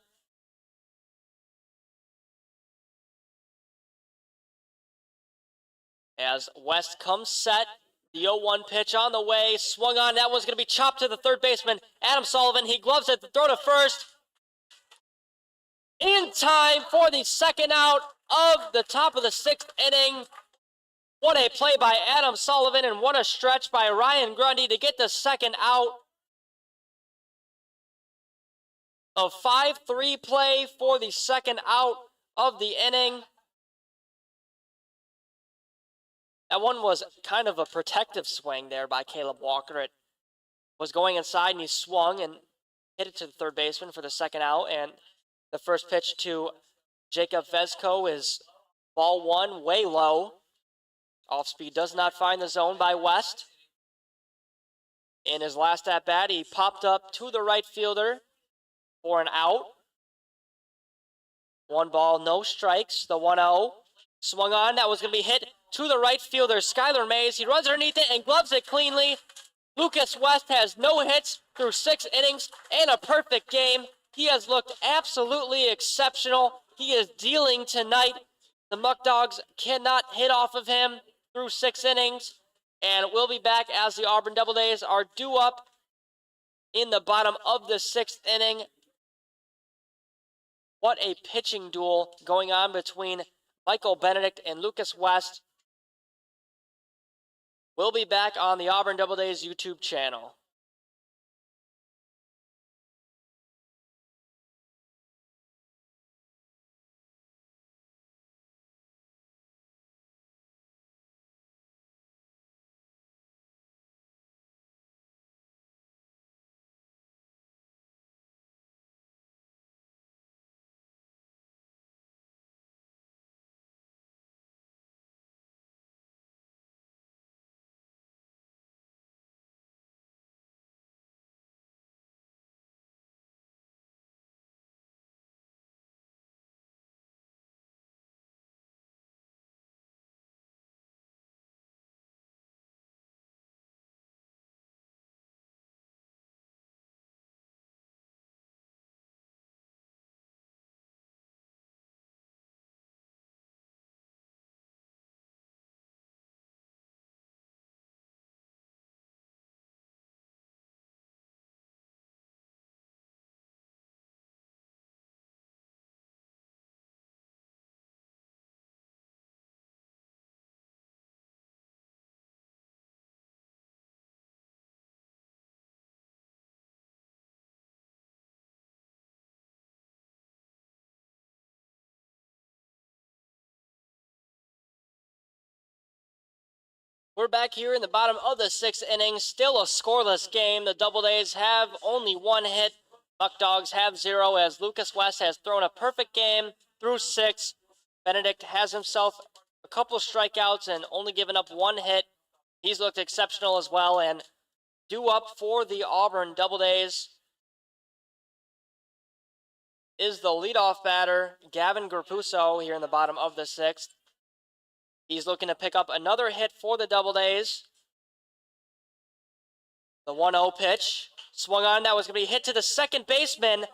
As West comes set, the 0-1 pitch on the way, swung on. That one's going to be chopped to the third baseman, Adam Sullivan. He gloves it to throw to first. In time for the second out of the top of the 6th inning. What a play by Adam Sullivan, and what a stretch by Ryan Grundy to get the second out. A 5-3 play for the second out of the inning. That one was kind of a protective swing there by Caleb Walker. It was going inside, and he swung and hit it to the third baseman for the second out. And the first pitch to Jacob Vezco is ball 1, way low. Off speed does not find the zone by West. In his last at-bat, he popped up to the right fielder for an out. 1 ball, no strikes. The 1-0 swung on. That was going to be hit to the right fielder, Skylar Mays. He runs underneath it and gloves it cleanly. Lucas West has no hits through 6 innings and a perfect game. He has looked absolutely exceptional. He is dealing tonight. The Muckdogs cannot hit off of him through 6 innings. And we'll be back as the Auburn Doubledays are due up in the bottom of the 6th inning. What a pitching duel going on between Michael Benedict and Lucas West. We'll be back on the Auburn Doubledays YouTube channel. We're back here in the bottom of the 6th inning. Still a scoreless game. The Doubledays have only 1 hit. Muckdogs have 0 as Lucas West has thrown a perfect game through 6. Benedict has himself a couple strikeouts and only given up 1 hit. He's looked exceptional as well. And due up for the Auburn Doubledays is the leadoff batter, Gavin Grapuso, here in the bottom of the 6th. He's looking to pick up another hit for the Doubledays. The 1-0 pitch. Swung on. That was going to be hit to the second baseman,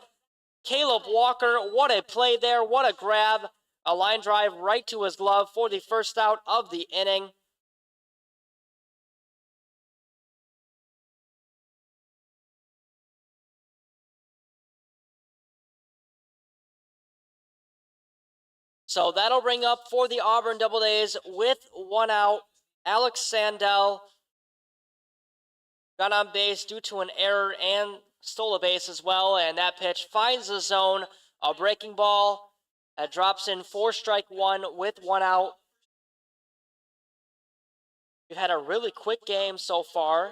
Caleb Walker. What a play there. What a grab. A line drive right to his glove for the first out of the inning. So that'll bring up for the Auburn Doubledays with 1 out. Alex Sandell got on base due to an error and stole a base as well. And that pitch finds the zone. A breaking ball that drops in for strike 1 with 1 out. We've had a really quick game so far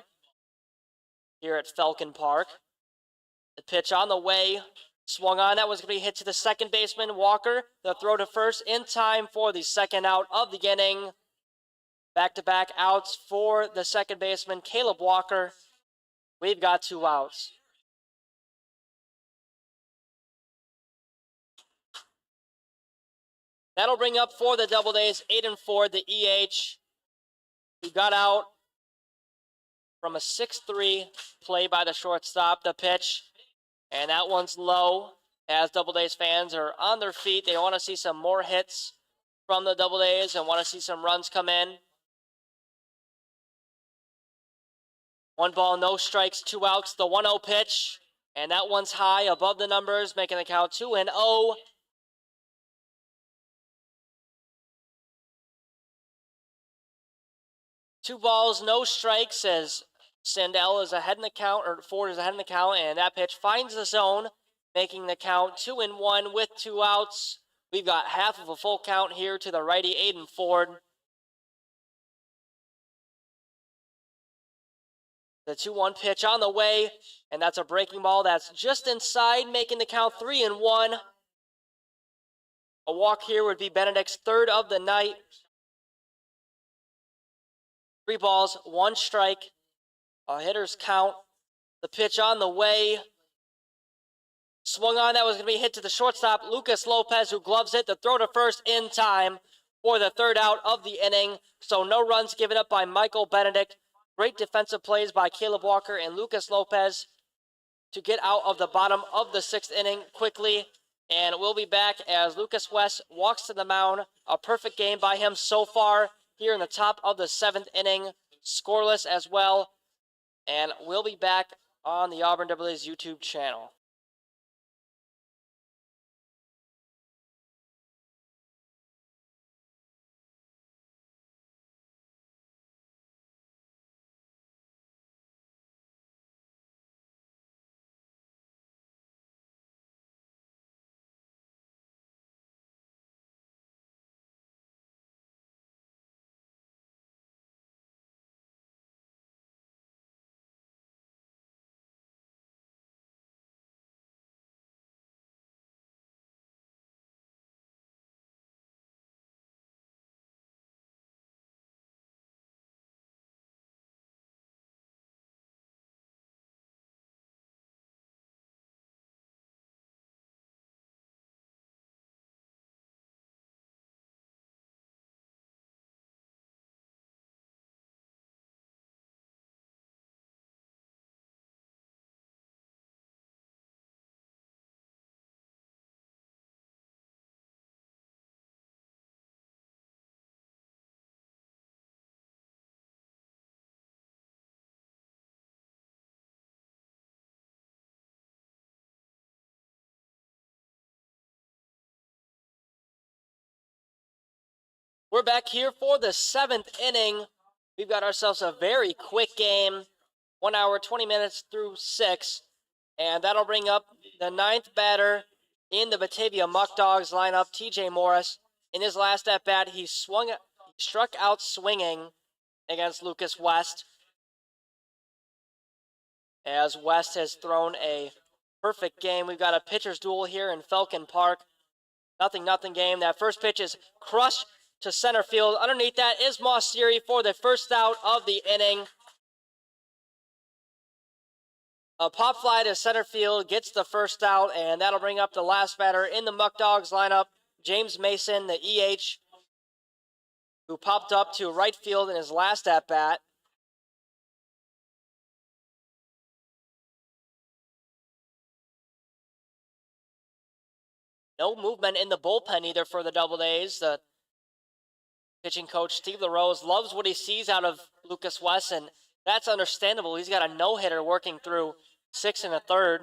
here at Falcon Park. The pitch on the way. Swung on. That was going to be hit to the second baseman, Walker. The throw to first in time for the second out of the inning. Back-to-back outs for the second baseman, Caleb Walker. We've got 2 outs. That'll bring up for the Doubledays 8-4, the EH, who got out from a 6-3 play by the shortstop. The pitch, and that one's low as Doubledays fans are on their feet. They want to see some more hits from the Doubledays and want to see some runs come in. 1 ball, no strikes, 2 outs. The 1-0 pitch, and that one's high above the numbers, making the count 2-0. 2 balls, no strikes as Sandell is ahead in the count, or Ford is ahead in the count, and that pitch finds the zone, making the count 2-1 with 2 outs. We've got half of a full count here to the righty, Aiden Ford. The 2-1 pitch on the way, and that's a breaking ball that's just inside, making the count 3-1. A walk here would be Benedict's 3rd of the night. 3 balls, 1 strike. A hitter's count. The pitch on the way. Swung on. That was going to be hit to the shortstop, Lucas Lopez, who gloves it. The throw to first in time for the 3rd out of the inning. So no runs given up by Michael Benedict. Great defensive plays by Caleb Walker and Lucas Lopez to get out of the bottom of the 6th inning quickly. And we'll be back as Lucas West walks to the mound. A perfect game by him so far here in the top of the 7th inning. Scoreless as well. And we'll be back on the Auburn Doubledays YouTube channel. We're back here for the 7th inning. We've got ourselves a very quick game. 1 hour, 20 minutes through 6. And that'll bring up the 9th batter in the Batavia Muckdogs lineup, TJ Morris. In his last at-bat, he struck out swinging against Lucas West. As West has thrown a perfect game. We've got a pitcher's duel here in Falcon Park. 0-0 game. That first pitch is crushed to center field. Underneath that is Mosseri for the first out of the inning. A pop fly to center field gets the first out, and that'll bring up the last batter in the Muckdogs lineup, James Mason, the EH, who popped up to right field in his last at-bat. No movement in the bullpen either for the Doubledays. The pitching coach, Steve LaRose, loves what he sees out of Lucas West, and that's understandable. He's got a no-hitter working through 6 1/3.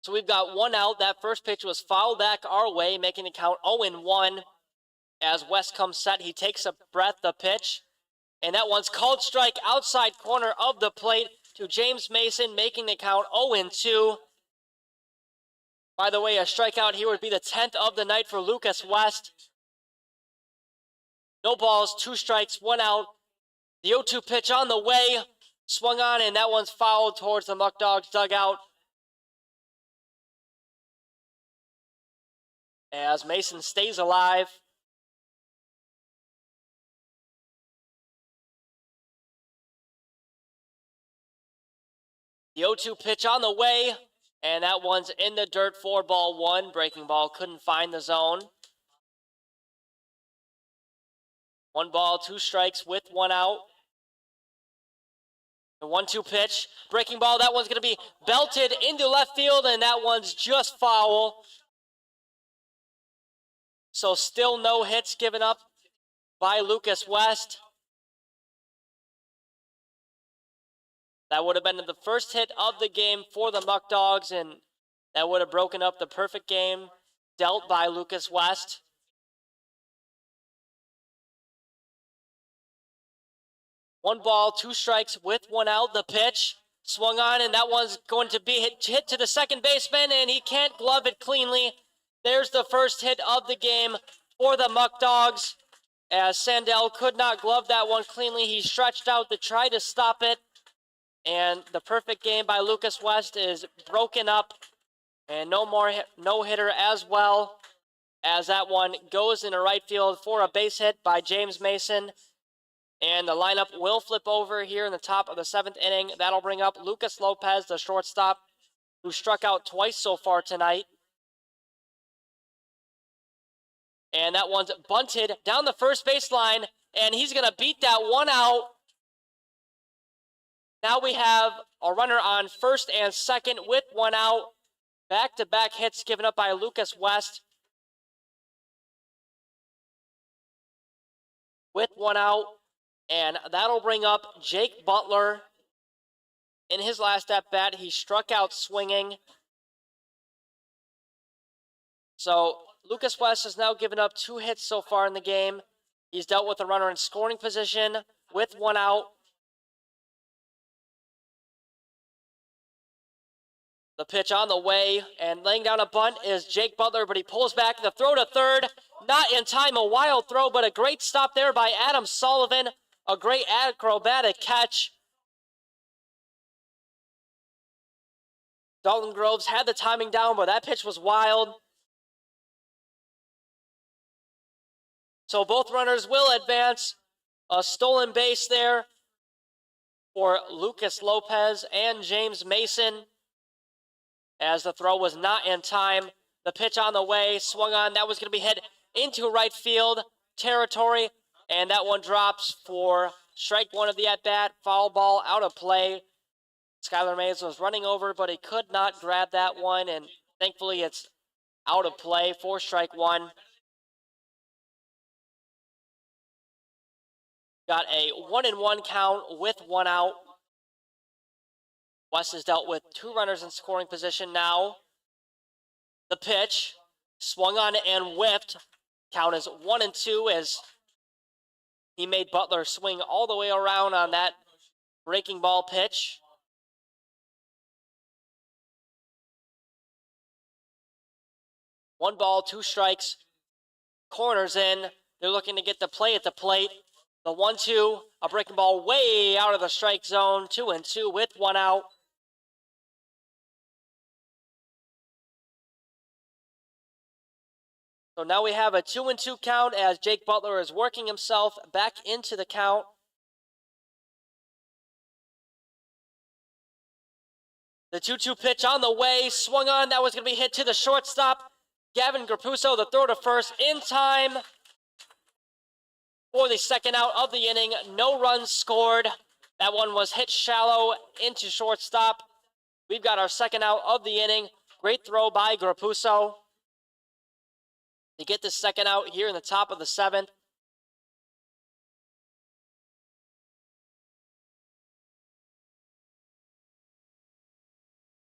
So we've got one out. That first pitch was fouled back our way, making the count 0-1. As West comes set, he takes a breath, the pitch, and that one's called strike outside corner of the plate to James Mason, making the count 0-2. By the way, a strikeout here would be the 10th of the night for Lucas West. No balls, 2 strikes, 1 out. The 0-2 pitch on the way, swung on, and that one's fouled towards the Muckdogs dugout. As Mason stays alive. The 0-2 pitch on the way, and that one's in the dirt for ball 1. Breaking ball couldn't find the zone. 1 ball, 2 strikes with 1 out. The 1-2 pitch, breaking ball, that one's going to be belted into left field, and that one's just foul. So still no hits given up by Lucas West. That would have been the first hit of the game for the Muckdogs, and that would have broken up the perfect game dealt by Lucas West. One ball, 2 strikes with 1 out. The pitch swung on, and that one's going to be hit to the second baseman, and he can't glove it cleanly. There's the first hit of the game for the Muckdogs, as Sandell could not glove that one cleanly. He stretched out to try to stop it, and the perfect game by Lucas West is broken up, and no hitter as well, as that one goes into right field for a base hit by James Mason. And the lineup will flip over here in the top of the 7th inning. That'll bring up Lucas Lopez, the shortstop, who struck out twice so far tonight. And that one's bunted down the first baseline, and he's going to beat that one out. Now we have a runner on first and second with 1 out. Back-to-back hits given up by Lucas West. With 1 out. And that'll bring up Jake Butler. In his last at-bat, he struck out swinging. So Lucas West has now given up 2 hits so far in the game. He's dealt with a runner in scoring position with 1 out. The pitch on the way, and laying down a bunt is Jake Butler, but he pulls back. The throw to third, not in time, a wild throw, but a great stop there by Adam Sullivan. A great acrobatic catch. Dalton Groves had the timing down, but that pitch was wild. So both runners will advance. A stolen base there for Lucas Lopez and James Mason, as the throw was not in time. The pitch on the way, swung on. That was going to be hit into right field territory. And that one drops for strike 1 of the at-bat. Foul ball out of play. Skylar Mays was running over, but he could not grab that one. And thankfully, it's out of play for strike 1. Got a 1-1 count with 1 out. West has dealt with 2 runners in scoring position now. The pitch swung on and whipped. Count is 1-2 as he made Butler swing all the way around on that breaking ball pitch. 1 ball, 2 strikes. Corners in. They're looking to get the play at the plate. The 1-2, a breaking ball way out of the strike zone. 2-2 with 1 out. So now we have a 2-2 count as Jake Butler is working himself back into the count. The 2-2 pitch on the way, swung on, that was going to be hit to the shortstop. Gavin Grapuso, the throw to first, in time for the second out of the inning. No runs scored. That one was hit shallow into shortstop. We've got our second out of the inning. Great throw by Grapuso to get the second out here in the top of the 7th.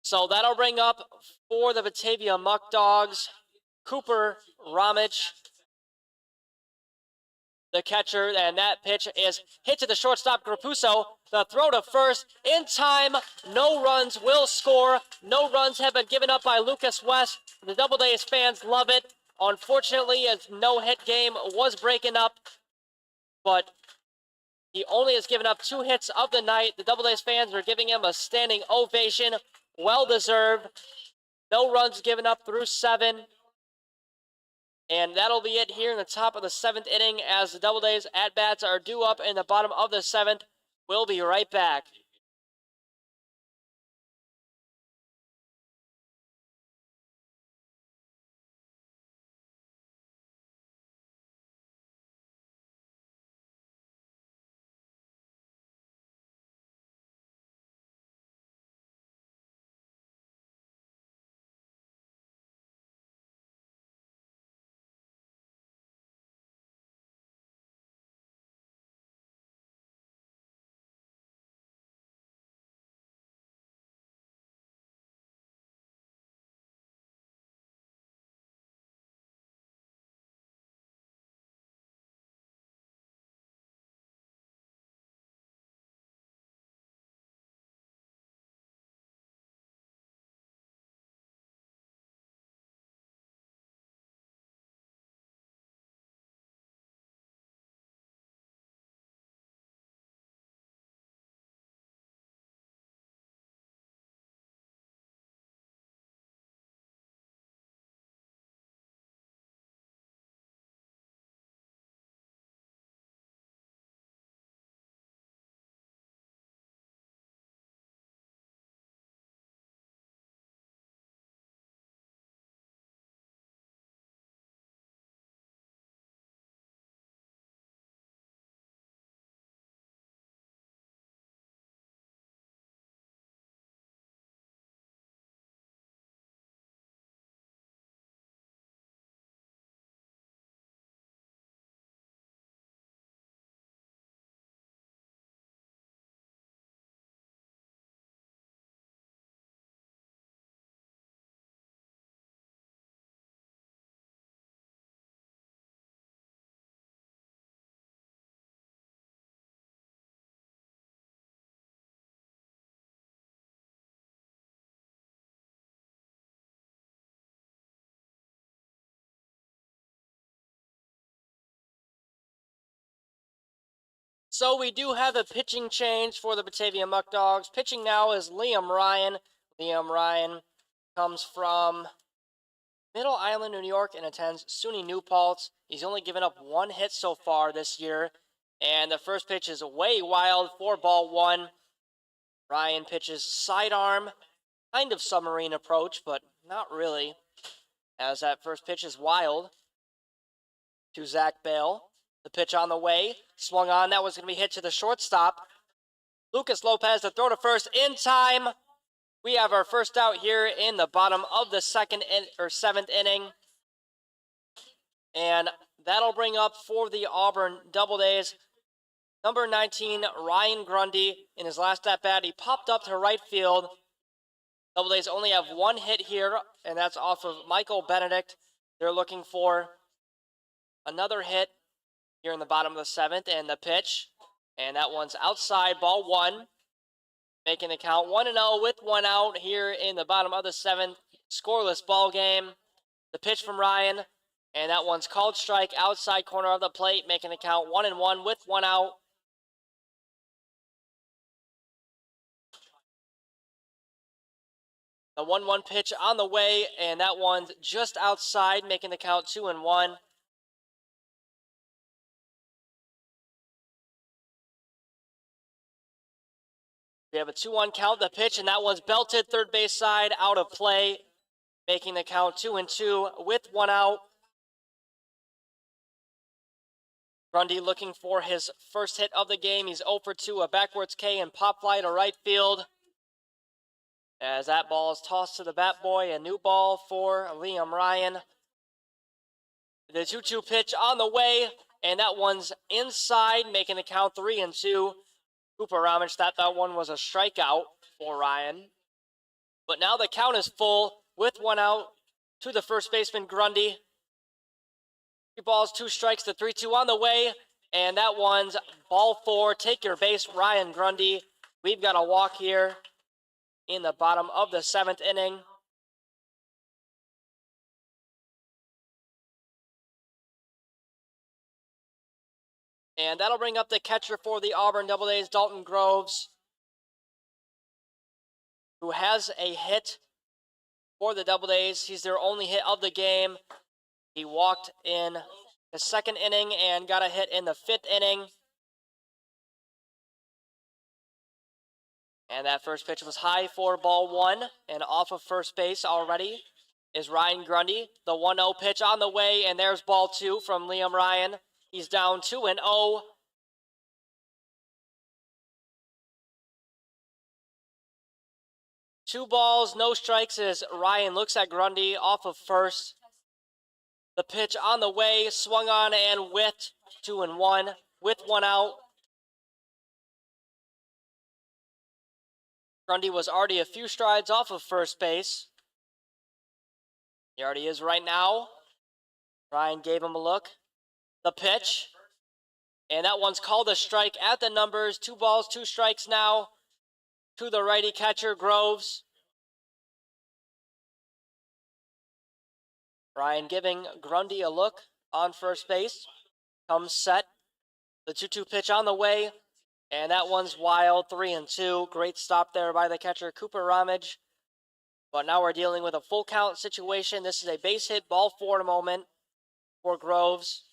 So that'll bring up for the Batavia Muckdogs, Cooper Ramich, the catcher, and that pitch is hit to the shortstop, Grapuso. The throw to first, in time, no runs will score. No runs have been given up by Lucas West. The Doubledays fans love it. Unfortunately, a no-hit game was breaking up, but he only has given up 2 hits of the night. The Doubledays fans are giving him a standing ovation. Well-deserved. No runs given up through 7. And that'll be it here in the top of the 7th inning as the Doubledays at-bats are due up in the bottom of the 7th. We'll be right back. So we do have a pitching change for the Batavia Muckdogs. Pitching now is Liam Ryan. Liam Ryan comes from Middle Island, New York, and attends SUNY New Paltz. He's only given up 1 hit so far this year. And the first pitch is way wild, 4-1. Ryan pitches sidearm, kind of submarine approach, but not really, as that first pitch is wild to Zach Bale. The pitch on the way, swung on, that was going to be hit to the shortstop. Lucas Lopez, the throw to first, in time. We have our first out here in the bottom of the 7th inning. And that'll bring up for the Auburn Doubledays, number 19, Ryan Grundy. In his last at-bat, he popped up to right field. Doubledays only have 1 hit here, and that's off of Michael Benedict. They're looking for another hit here in the bottom of the 7th, and the pitch. And that one's outside, ball 1. Making the count 1-0 with 1 out here in the bottom of the 7th. Scoreless ball game. The pitch from Ryan, and that one's called strike outside corner of the plate, making the count 1-1 with 1 out. The 1-1 pitch on the way, and that one's just outside, making the count 2-1. We have a 2-1 count. The pitch, and that one's belted third base side, out of play, making the count 2-2 with 1 out. Grundy looking for his first hit of the game. He's 0 for 2, a backwards K and pop fly to right field. As that ball is tossed to the bat boy, a new ball for Liam Ryan. The 2-2 pitch on the way, and that one's inside, making the count 3-2. Cooper Ramage thought that one was a strikeout for Ryan. But now the count is full with 1 out to the first baseman, Grundy. 3 balls, 2 strikes, the 3-2 on the way, and that one's ball 4. Take your base, Ryan Grundy. We've got a walk here in the bottom of the 7th inning. And that'll bring up the catcher for the Auburn Doubledays, Dalton Groves, who has a hit for the Doubledays. He's their only hit of the game. He walked in the 2nd inning and got a hit in the 5th inning. And that first pitch was high for ball 1, and off of first base already is Ryan Grundy. The 1-0 pitch on the way, and there's ball 2 from Liam Ryan. He's down 2-0. Two balls, no strikes as Ryan looks at Grundy off of first. The pitch on the way, swung on and whiffed, 2-1 with 1 out. Grundy was already a few strides off of first base. He already is right now. Ryan gave him a look. The pitch, and that one's called a strike at the numbers. 2 balls, 2 strikes now to the righty catcher, Groves. Ryan giving Grundy a look on first base. Comes set. The 2-2 pitch on the way, and that one's wild, 3-2. Great stop there by the catcher, Cooper Ramage. But now we're dealing with a full count situation. This is a base hit, ball 4 in a moment for Groves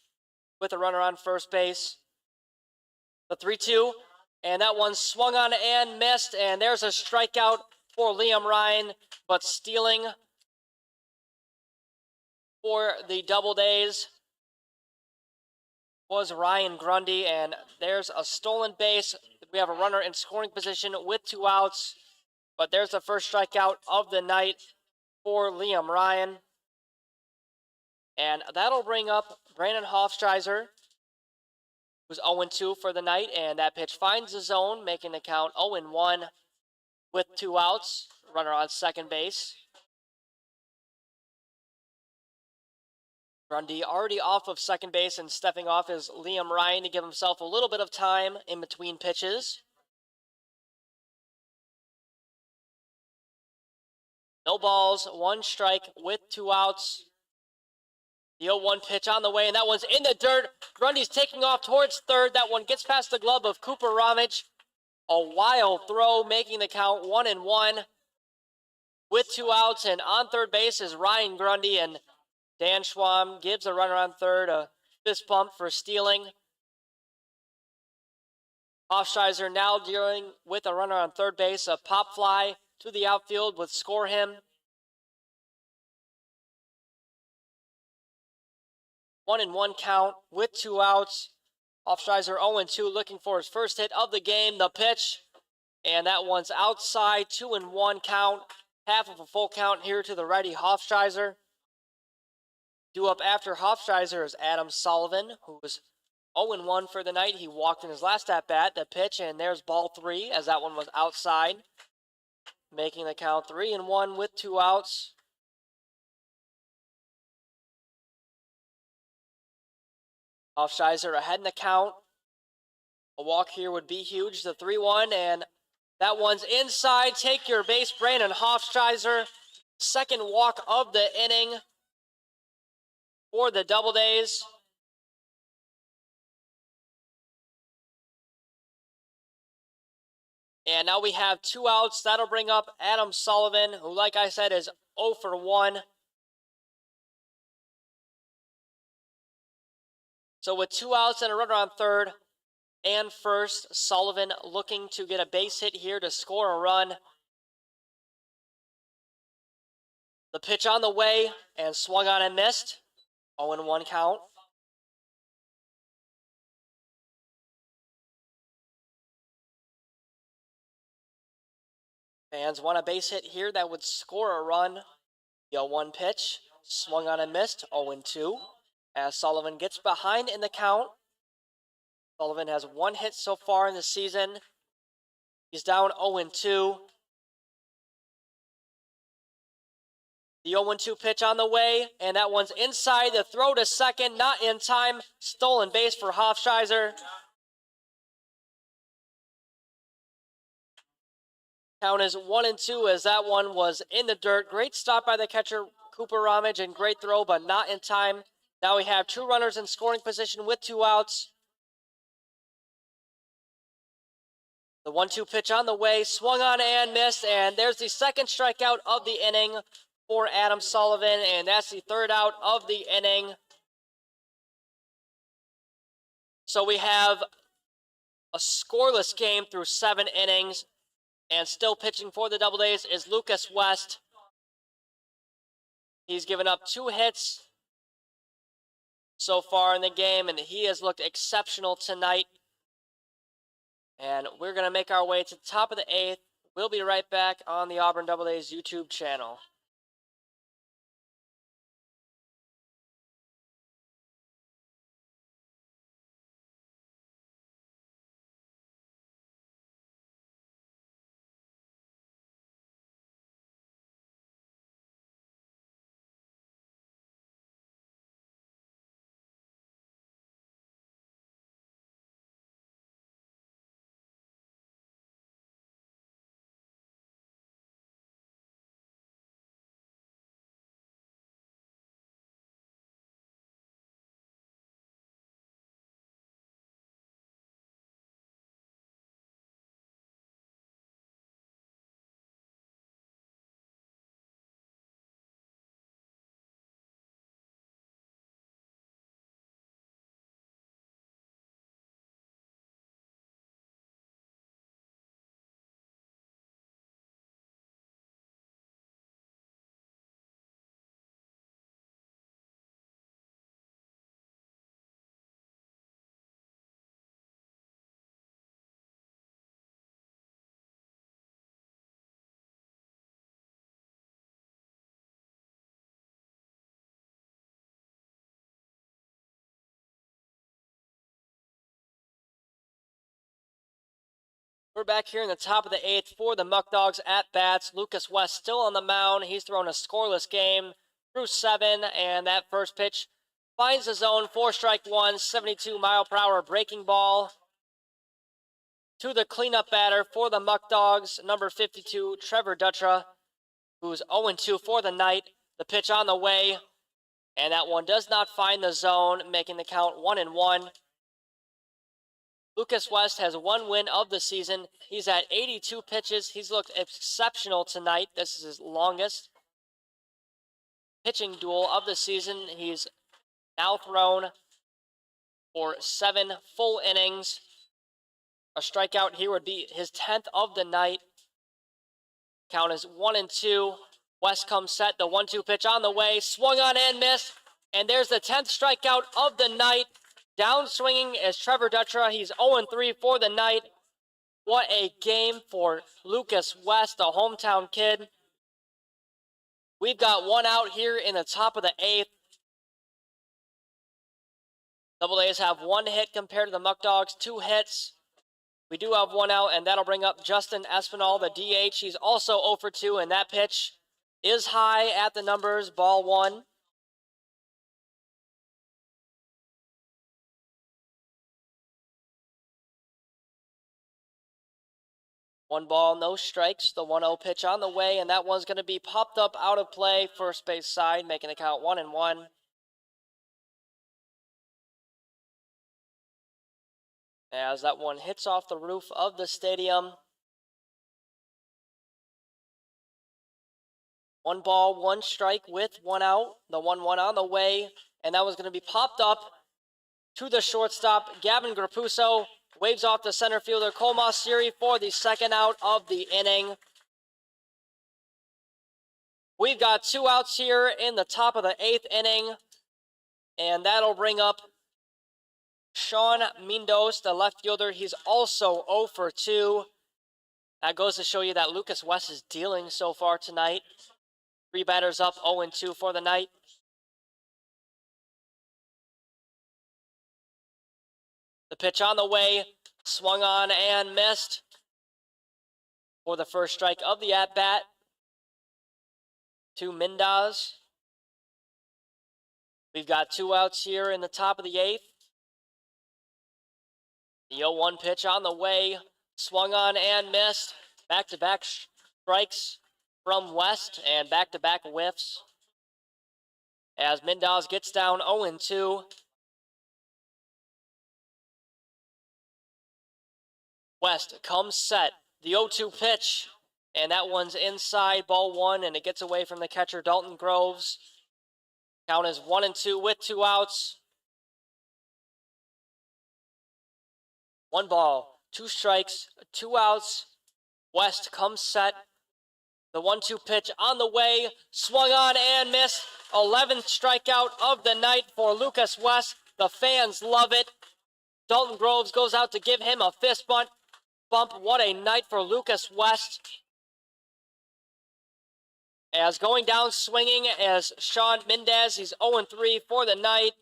with a runner on first base. The 3-2, and that one swung on and missed, and there's a strikeout for Liam Ryan, but stealing for the Doubledays was Ryan Grundy, and there's a stolen base. We have a runner in scoring position with 2 outs, but there's the first strikeout of the night for Liam Ryan. And that'll bring up Brandon Hofstreiser, who's 0-2 for the night, and that pitch finds the zone, making the count 0-1 with 2 outs. Runner on second base. Grundy already off of second base, and stepping off is Liam Ryan to give himself a little bit of time in between pitches. No balls, 1 strike with 2 outs. The 0-1 pitch on the way, and that one's in the dirt. Grundy's taking off towards third. That one gets past the glove of Cooper Ramage. A wild throw, making the count 1-1 with 2 outs. And on third base is Ryan Grundy, and Dan Schwam gives a runner on third a fist bump for stealing. Hofstreiser now dealing with a runner on third base. A pop fly to the outfield would score him. 1-1 count with 2 outs. Hofstreiser 0-2, looking for his first hit of the game. The pitch, and that one's outside. 2-1 count. Half of a full count here to the righty Hofstreiser. Due up after Hofstreiser is Adam Sullivan, who was 0-1 for the night. He walked in his last at-bat. The pitch, and there's ball 3, as that one was outside, making the count 3-1 with 2 outs. Hofstreiser ahead in the count. A walk here would be huge. The 3-1, and that one's inside. Take your base, Brandon Hofstreiser. Second walk of the inning. for the Doubledays. And now we have 2 outs. That'll bring up Adam Sullivan, who, like I said, is 0 for 1. So with 2 outs and a runner on third and first, Sullivan looking to get a base hit here to score a run. The pitch on the way and swung on and missed. 0-1 count. Fans want a base hit here that would score a run. The 0-1 pitch, swung on and missed, 0-2. As Sullivan gets behind in the count. Sullivan has 1 hit so far in the season. He's down 0-2. The 0-2 pitch on the way, and that one's inside. The throw to second, not in time. Stolen base for Hofscheiser. Count is 1-2 as that one was in the dirt. Great stop by the catcher, Cooper Ramage, and great throw, but not in time. Now we have 2 runners in scoring position with 2 outs. The 1-2 pitch on the way, swung on and missed, and there's the second strikeout of the inning for Adam Sullivan, and that's the 3rd out of the inning. So we have a scoreless game through 7 innings, and still pitching for the Doubledays is Lucas West. He's given up 2 hits so far in the game, and he has looked exceptional tonight. And we're going to make our way to the top of the 8th. We'll be right back on the Auburn Doubledays YouTube channel. We're back here in the top of the 8th for the Muckdogs at bats. Lucas West still on the mound. He's thrown a scoreless game through 7, and that first pitch finds the zone. 4-1, 72-mile-per-hour breaking ball to the cleanup batter for the Muckdogs, number 52, Trevor Dutra, who's 0-2 for the night. The pitch on the way, and that one does not find the zone, making the count 1-1. Lucas West has 1 win of the season. He's at 82 pitches. He's looked exceptional tonight. This is his longest pitching duel of the season. He's now thrown for 7 full innings. A strikeout here would be his 10th of the night. Count is 1-2. West comes set. The 1-2 pitch on the way. Swung on and missed. And there's the 10th strikeout of the night. Down swinging is Trevor Dutra. He's 0-3 for the night. What a game for Lucas West, the hometown kid. We've got 1 out here in the top of the 8th. Doubledays have 1 hit compared to the Muckdogs, 2 hits. We do have 1 out, and that'll bring up Justin Espinal, the DH. He's also 0 for 2, and that pitch is high at the numbers, ball 1. One ball, no strikes. The 1-0 pitch on the way, and that one's going to be popped up out of play, first base side, making the count 1-1. as that one hits off the roof of the stadium. 1 ball, 1 strike with 1 out. The 1-1 on the way, and that was going to be popped up to the shortstop. Gavin Grapuso waves off the center fielder Cole Mosseri for the second out of the inning. We've got 2 outs here in the top of the 8th inning, and that'll bring up Sean Mindos, the left fielder. He's also 0 for 2. That goes to show you that Lucas West is dealing so far tonight. 3 batters up, 0-2 for the night. The pitch on the way, swung on and missed for the first strike of the at-bat to Mindas. We've got 2 outs here in the top of the 8th. The 0-1 pitch on the way, swung on and missed. Back-to-back strikes from West and back-to-back whiffs as Mindas gets down 0-2. West comes set. The 0-2 pitch, and that one's inside, ball 1, and it gets away from the catcher, Dalton Groves. Count is 1-2 with 2 outs. 1 ball, 2 strikes, 2 outs. West comes set. The 1-2 pitch on the way, swung on and missed. 11th strikeout of the night for Lucas West. The fans love it. Dalton Groves goes out to give him a fist bump. What a night for Lucas West. As going down swinging as Sean Mendez, he's 0-3 for the night.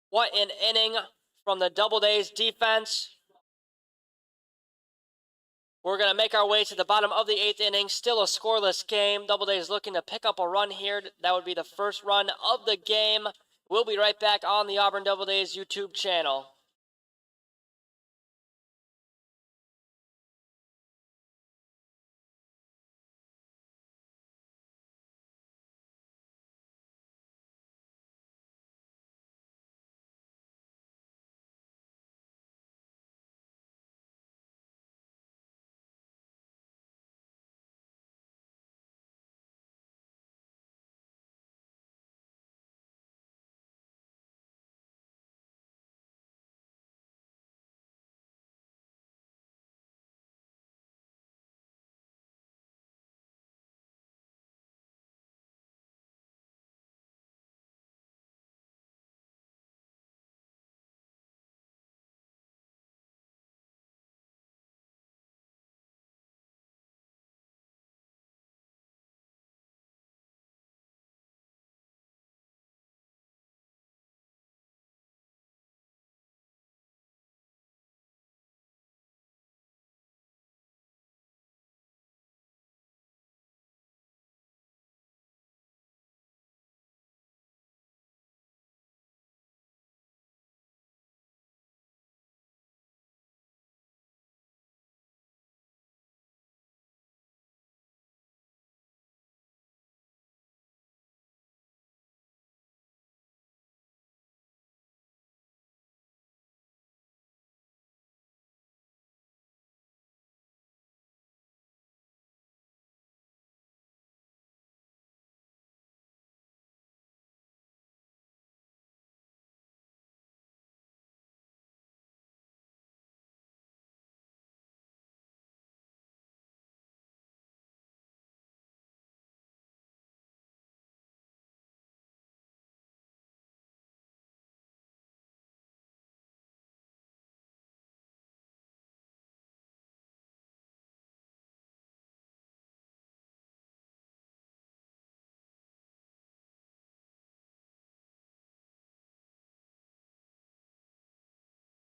What an inning from the Doubledays defense. We're going to make our way to the bottom of the 8th inning. Still a scoreless game. Doubledays looking to pick up a run here. That would be the first run of the game. We'll be right back on the Auburn Doubledays YouTube channel.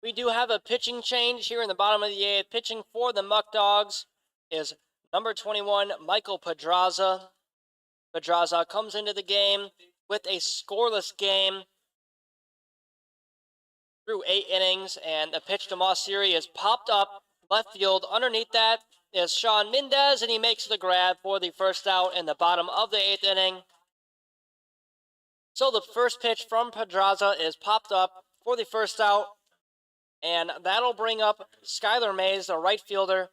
We do have a pitching change here in the bottom of the 8th. Pitching for the Muckdogs is number 21, Michael Pedraza. Pedraza comes into the game with a scoreless game through 8 innings, and the pitch to Mosseri is popped up left field. Underneath that is Sean Mendez, and he makes the grab for the first out in the bottom of the 8th inning. So the first pitch from Pedraza is popped up for the first out, And that'll bring up Skylar Mays, the right fielder.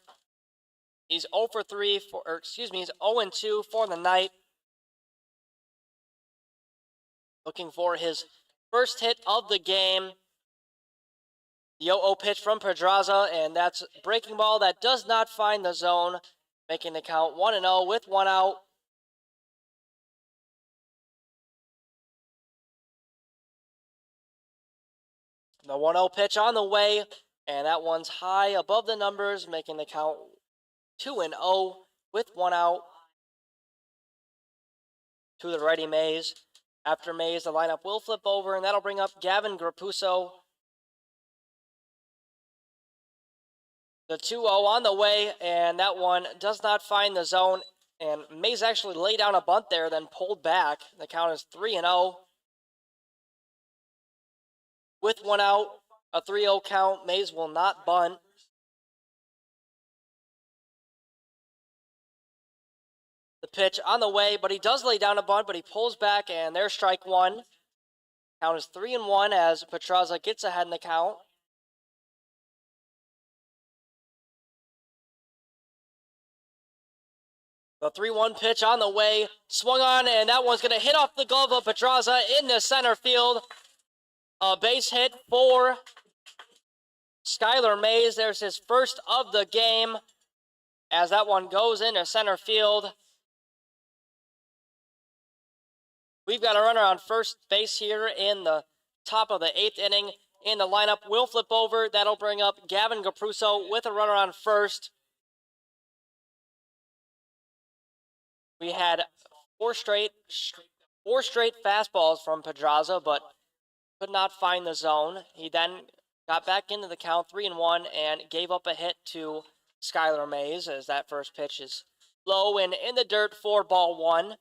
He's 0 for 3 for, or excuse me, he's 0 and 2 for the night. Looking for his first hit of the game. The 0-0 pitch from Pedraza, and that's breaking ball that does not find the zone, making the count 1-0 with 1 out. The 1-0 pitch on the way, and that one's high above the numbers, making the count 2-0 with 1 out. To the righty Mays. After Mays, the lineup will flip over, and that'll bring up Gavin Grapuso. The 2-0 on the way, and that one does not find the zone. And Mays actually laid down a bunt there, then pulled back. The count is 3-0. With 1 out, a 3-0 count. Mays will not bunt. The pitch on the way, but he does lay down a bunt, but he pulls back, and there's strike one. Count is 3-1 as Pedraza gets ahead in the count. The 3-1 pitch on the way, swung on, and that one's going to hit off the glove of Pedraza into center field. A base hit for Skylar Mays. There's his first of the game as that one goes into center field. We've got a runner on first base here in the top of the 8th inning. In the lineup will flip over. That'll bring up Gavin Grapuso with a runner on first. We had four straight fastballs from Pedraza, but could not find the zone. He then got back into the count 3-1 and gave up a hit to Skylar Mays as that first pitch is low and in the dirt for ball 1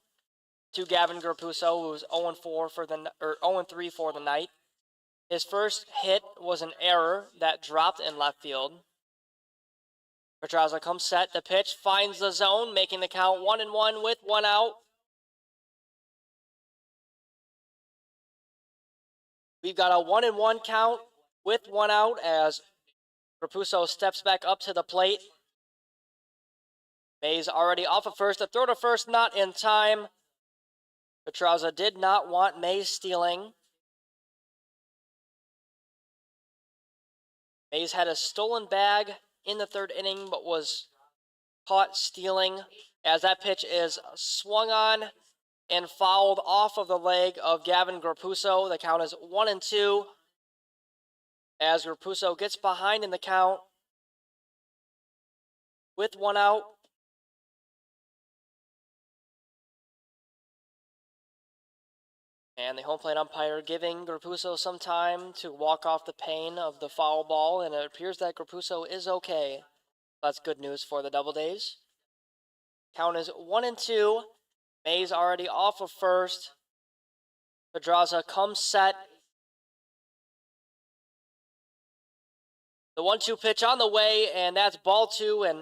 to Gavin Grapuso, who was 0-3 for the night. His first hit was an error that dropped in left field. Pedraza comes set. The pitch finds the zone, making the count 1-1 with 1 out. We've got a 1-1 count with 1 out as Grapuso steps back up to the plate. Mays already off of first. The throw to first not in time. Pedraza did not want Mays stealing. Mays had a stolen bag in the 3rd inning, but was caught stealing as that pitch is swung on and fouled off of the leg of Gavin Grapuso. The count is 1-2 as Grapuso gets behind in the count with 1 out. And the home plate umpire giving Grapuso some time to walk off the pain of the foul ball, and it appears that Grapuso is okay. That's good news for the Doubledays. Count is 1-2. Mays already off of first. Pedraza comes set. The 1-2 pitch on the way, and that's ball 2, and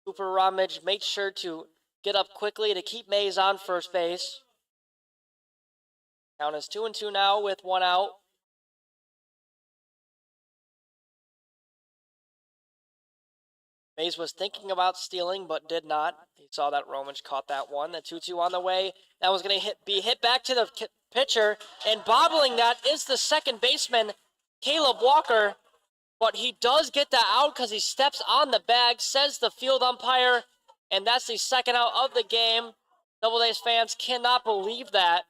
Cooper Ramage made sure to get up quickly to keep Mays on first base. Count is 2-2 now with 1 out. Mays was thinking about stealing, but did not. He saw that Ramage caught that one. The 2-2 on the way. That was going to be hit back to the pitcher, and bobbling that is the second baseman, Caleb Walker. But he does get that out because he steps on the bag, says the field umpire, and that's the second out of the game. Doubledays fans cannot believe that.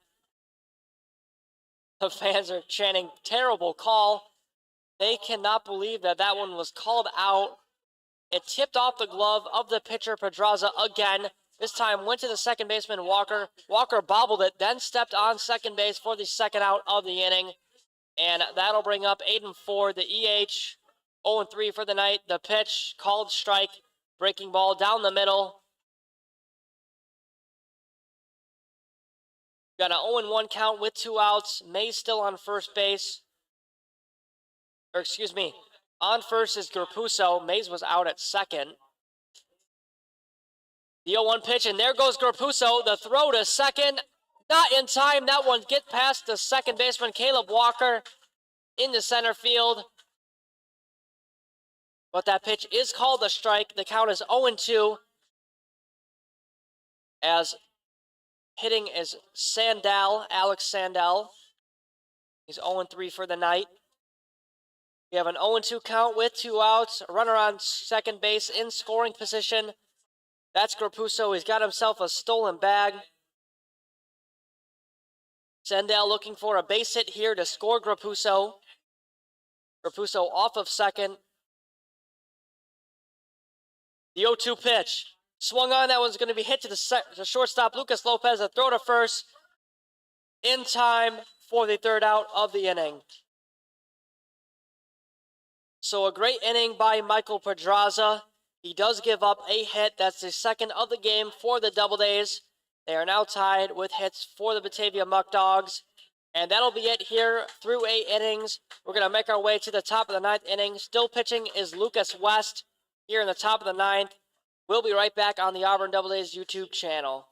The fans are chanting, terrible call. They cannot believe that that one was called out. It tipped off the glove of the pitcher, Pedraza, again. This time went to the second baseman, Walker. Walker bobbled it, then stepped on second base for the second out of the inning. And that'll bring up Aiden Ford, the EH, 0-3 for the night. The pitch, called strike, breaking ball down the middle. Got an 0-1 count with 2 outs. Mays still on first base. Or excuse me, on first is Grapuso. Mays was out at second. The 0-1 pitch, and there goes Grapuso. The throw to second. Not in time. That one get past the second baseman, Caleb Walker, into center field. But that pitch is called a strike. The count is 0-2. As hitting is Alex Sandell. He's 0-3 for the night. We have an 0-2 count with 2 outs. A runner on second base in scoring position. That's Grapuso. He's got himself a stolen bag. Sandell looking for a base hit here to score Grapuso. Grapuso off of second. The 0-2 pitch. Swung on. That one's going to be hit to the shortstop, Lucas Lopez. A throw to first in time for the third out of the inning. So a great inning by Michael Pedraza. He does give up a hit. That's the second of the game for the Doubledays. They are now tied with hits for the Batavia Muckdogs. And that'll be it here through 8 innings. We're going to make our way to the top of the 9th inning. Still pitching is Lucas West here in the top of the 9th. We'll be right back on the Auburn Doubledays YouTube channel.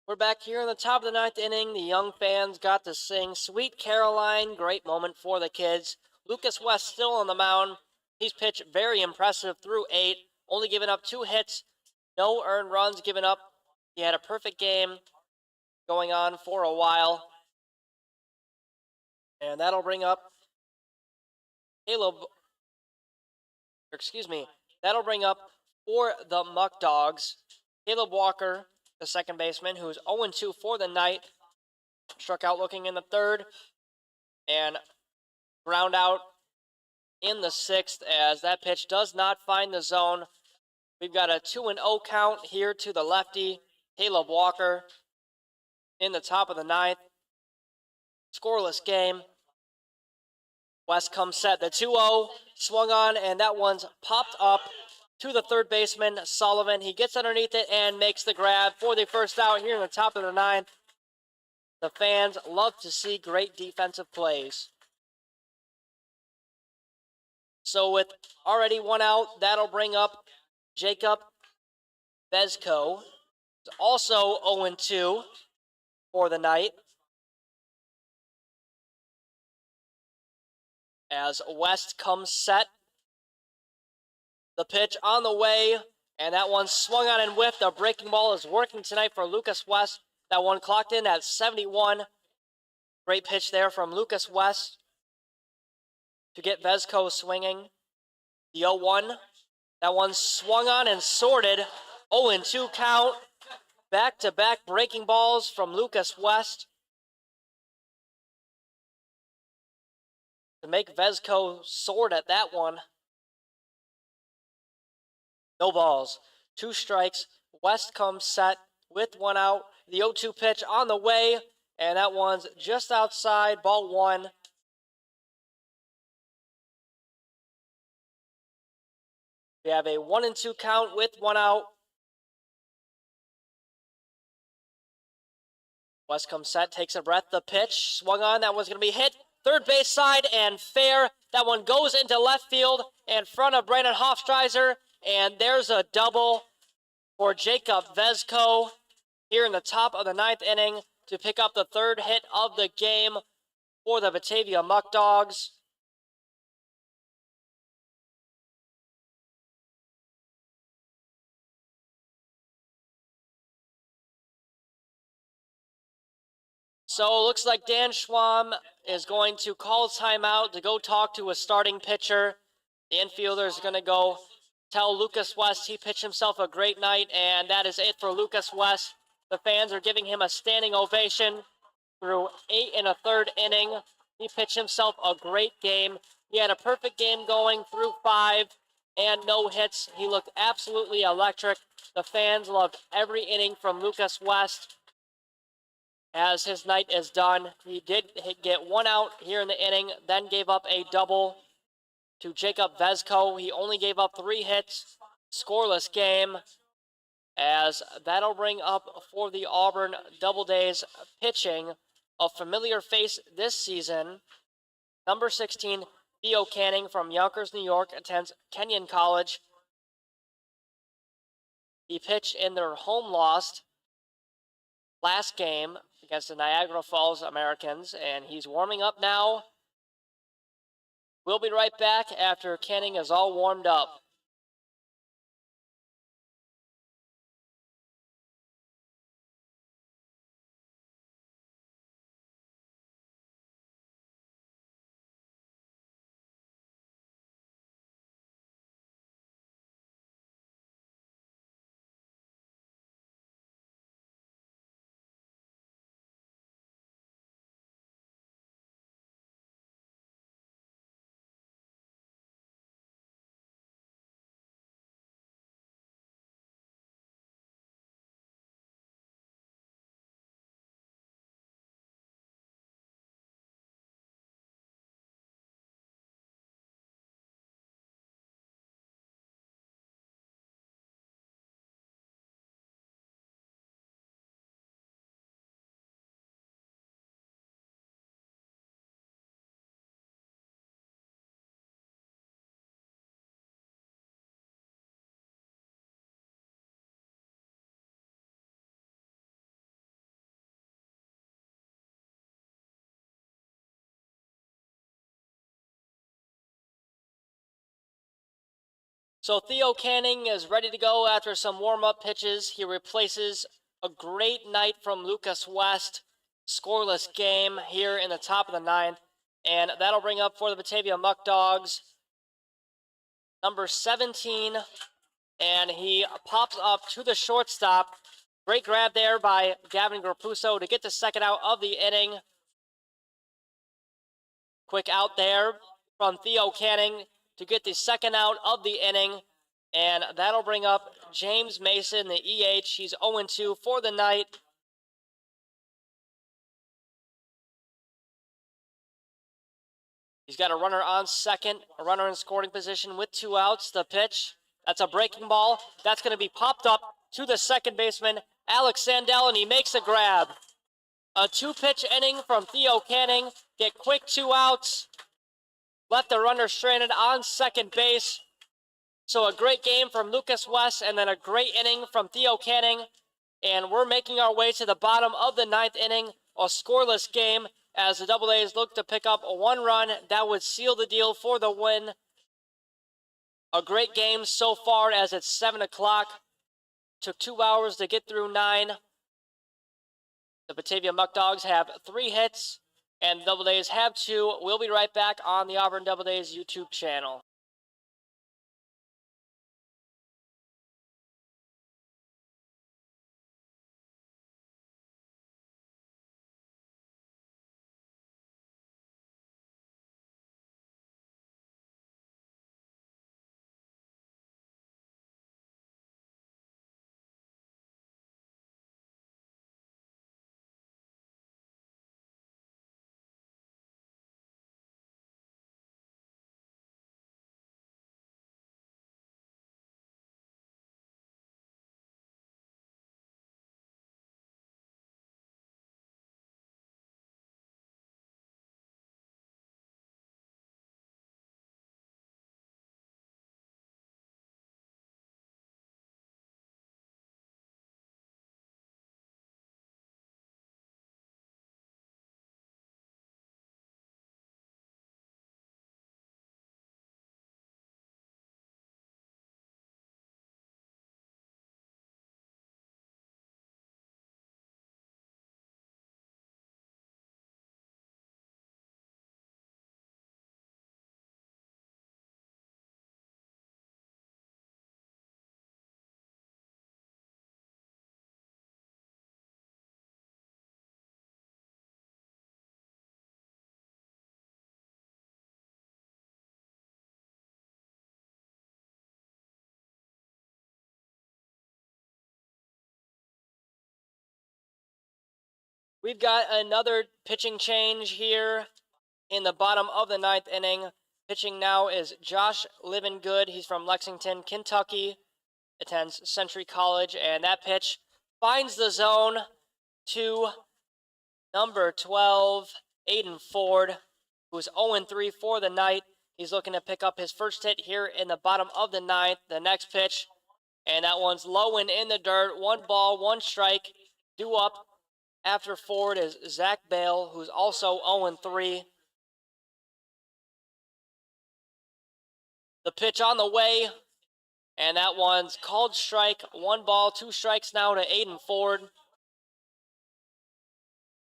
We're back here in the top of the 9th inning. The young fans got to sing Sweet Caroline. Great moment for the kids. Lucas West still on the mound. He's pitched very impressive through 8. Only giving up 2 hits. No earned runs given up. He had a perfect game going on for a while. And that'll bring up that'll bring up for the Muckdogs, Caleb Walker, the second baseman, who's 0-2 for the night. Struck out looking in the 3rd and ground out in the 6th as that pitch does not find the zone. We've got a 2-0 count here to the lefty, Caleb Walker, in the top of the 9th. Scoreless game. West comes set. The 2-0 swung on, and that one's popped up to the third baseman, Sullivan. He gets underneath it and makes the grab for the first out here in the top of the 9th. The fans love to see great defensive plays. So with already 1 out, that'll bring up Jacob Vezco. He's also 0-2 for the night. As West comes set. The pitch on the way, and that one swung on and whiffed. The breaking ball is working tonight for Lucas West. That one clocked in at 71. Great pitch there from Lucas West to get Vezco swinging. The 0-1. That one swung on and sorted. 0-2 count. Back-to-back breaking balls from Lucas West to make Vezco sort at that one. No balls. 2 strikes. West comes set with 1 out. The 0-2 pitch on the way, and that one's just outside, ball 1. We have a 1-2 count with 1 out. West comes set, takes a breath. The pitch swung on. That one's going to be hit third base side and fair. That one goes into left field in front of Brandon Hofstreiser, and there's a double for Jacob Vezco here in the top of the ninth inning to pick up the third hit of the game for the Batavia Muckdogs. So it looks like Dan Schwam is going to call timeout to go talk to a starting pitcher. The infielder is going to go tell Lucas West he pitched himself a great night, and that is it for Lucas West. The fans are giving him a standing ovation through 8 1/3 inning. He pitched himself a great game. He had a perfect game going through 5 and no hits. He looked absolutely electric. The fans loved every inning from Lucas West. As his night is done, he did get 1 out here in the inning, then gave up a double to Jacob Vezco. He only gave up 3 hits, scoreless game, as that'll bring up for the Auburn Doubledays pitching a familiar face this season. Number 16, Theo Canning from Yonkers, New York, attends Kenyon College. He pitched in their home loss last game against the Niagara Falls Americans, and he's warming up now. We'll be right back after Canning is all warmed up. So Theo Canning is ready to go after some warm-up pitches. He replaces a great night from Lucas West. Scoreless game here in the top of the ninth. And that'll bring up for the Batavia Muckdogs number 17. And he pops up to the shortstop. Great grab there by Gavin Grapuso to get the second out of the inning. Quick out there from Theo Canning to get the second out of the inning. And that'll bring up James Mason, the EH. He's 0-2 for the night. He's got a runner on second, a runner in scoring position with 2 outs. The pitch, that's a breaking ball. That's going to be popped up to the second baseman, Alex Sandell, and he makes a grab. A 2-pitch inning from Theo Canning. Get quick 2 outs. Left the runner stranded on second base. So a great game from Lucas West and then a great inning from Theo Canning. And we're making our way to the bottom of the ninth inning. A scoreless game as the Double A's look to pick up a 1 run that would seal the deal for the win. A great game so far as it's 7 o'clock. Took 2 hours to get through 9. The Batavia Muckdogs have 3 hits and the Double A's have 2. We'll be right back on the Auburn Doubledays YouTube channel. We've got another pitching change here in the bottom of the 9th inning. Pitching now is Josh Livingood. He's from Lexington, Kentucky, attends Century College, and that pitch finds the zone to number 12, Aiden Ford, who's 0-3 for the night. He's looking to pick up his first hit here in the bottom of the 9th. The next pitch, and that one's low and in the dirt. 1 ball, 1 strike. Due up after Ford is Zach Bale, who's also 0-3. The pitch on the way, and that one's called strike. 1 ball, 2 strikes now to Aiden Ford.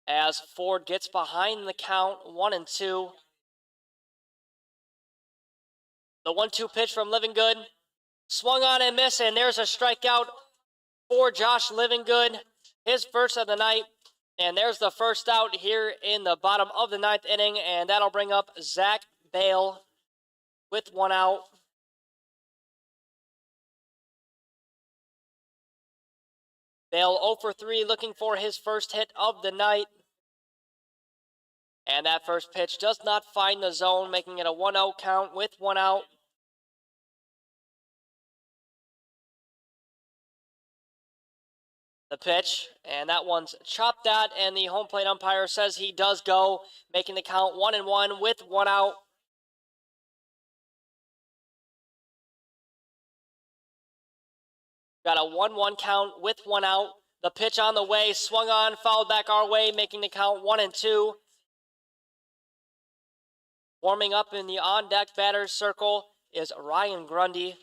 As Ford gets behind the count, 1-2. The 1-2 pitch from Livingood. Swung on and missed, and there's a strikeout for Josh Livingood. His first of the night. And there's the first out here in the bottom of the 9th inning, and that'll bring up Zach Bale with 1 out. Bale 0-3, looking for his first hit of the night. And that first pitch does not find the zone, making it a 1-0 count with 1 out. The pitch, and that one's chopped at, and the home plate umpire says he does go, making the count 1-1 with 1 out. Got a 1-1 count with 1 out. The pitch on the way, swung on, fouled back our way, making the count 1-2. Warming up in the on-deck batter's circle is Ryan Grundy.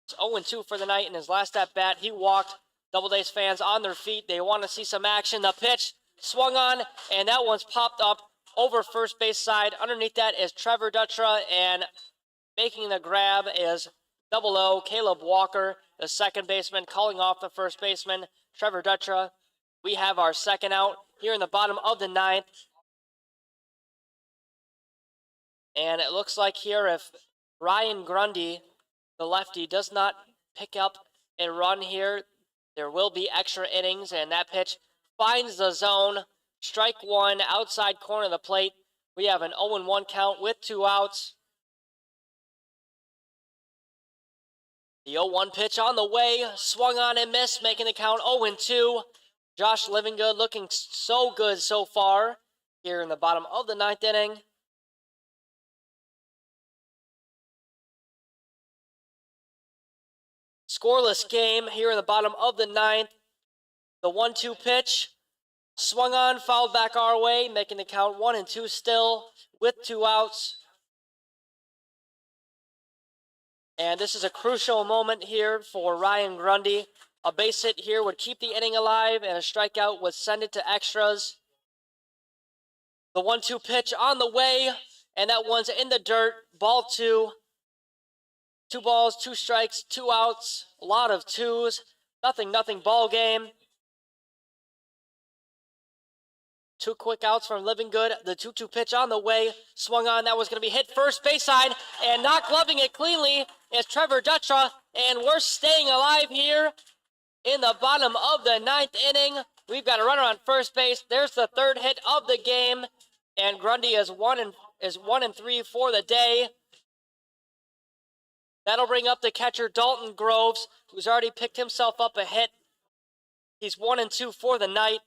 It's 0-2 for the night in his last at-bat. He walked. Doubledays fans on their feet. They want to see some action. The pitch swung on, and that one's popped up over first base side. Underneath that is Trevor Dutra, and making the grab is 0-0, Caleb Walker, the second baseman, calling off the first baseman, Trevor Dutra. We have our second out here in the bottom of the 9th. And it looks like here if Ryan Grundy, the lefty, does not pick up a run here, there will be extra innings, and that pitch finds the zone. Strike 1, outside corner of the plate. We have an 0-1 count with 2 outs. The 0-1 pitch on the way, swung on and missed, making the count 0-2. Josh Livingood looking so good so far here in the bottom of the 9th inning. Scoreless game here in the bottom of the 9th. The 1-2 pitch, swung on, fouled back our way, making the count 1-2 still with 2 outs. And this is a crucial moment here for Ryan Grundy. A base hit here would keep the inning alive, and a strikeout would send it to extras. The 1-2 pitch on the way, and that one's in the dirt. Ball 2. 2 balls, 2 strikes, 2 outs. A lot of 2s. Nothing ball game. 2 quick outs from Livingood. The 2-2 pitch on the way. Swung on. That was going to be hit first base side. And not gloving it cleanly is Trevor Dutra. And we're staying alive here in the bottom of the 9th inning. We've got a runner on first base. There's the 3rd hit of the game. And Grundy is 1-3 for the day. That'll bring up the catcher, Dalton Groves, who's already picked himself up a hit. He's 1-2 for the night.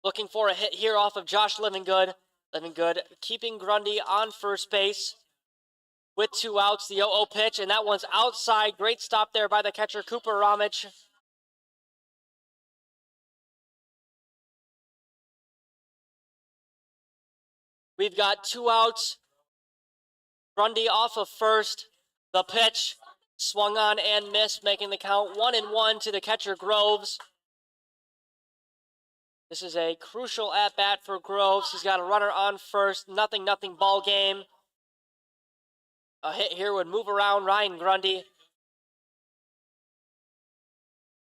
Looking for a hit here off of Josh Livingood. Livingood keeping Grundy on first base with 2 outs. The 0-0 pitch, and that one's outside. Great stop there by the catcher, Cooper Ramich. We've got 2 outs. Grundy off of first. The pitch swung on and missed, making the count 1-1 to the catcher, Groves. This is a crucial at-bat for Groves. He's got a runner on first. Nothing ball game. A hit here would move around Ryan Grundy.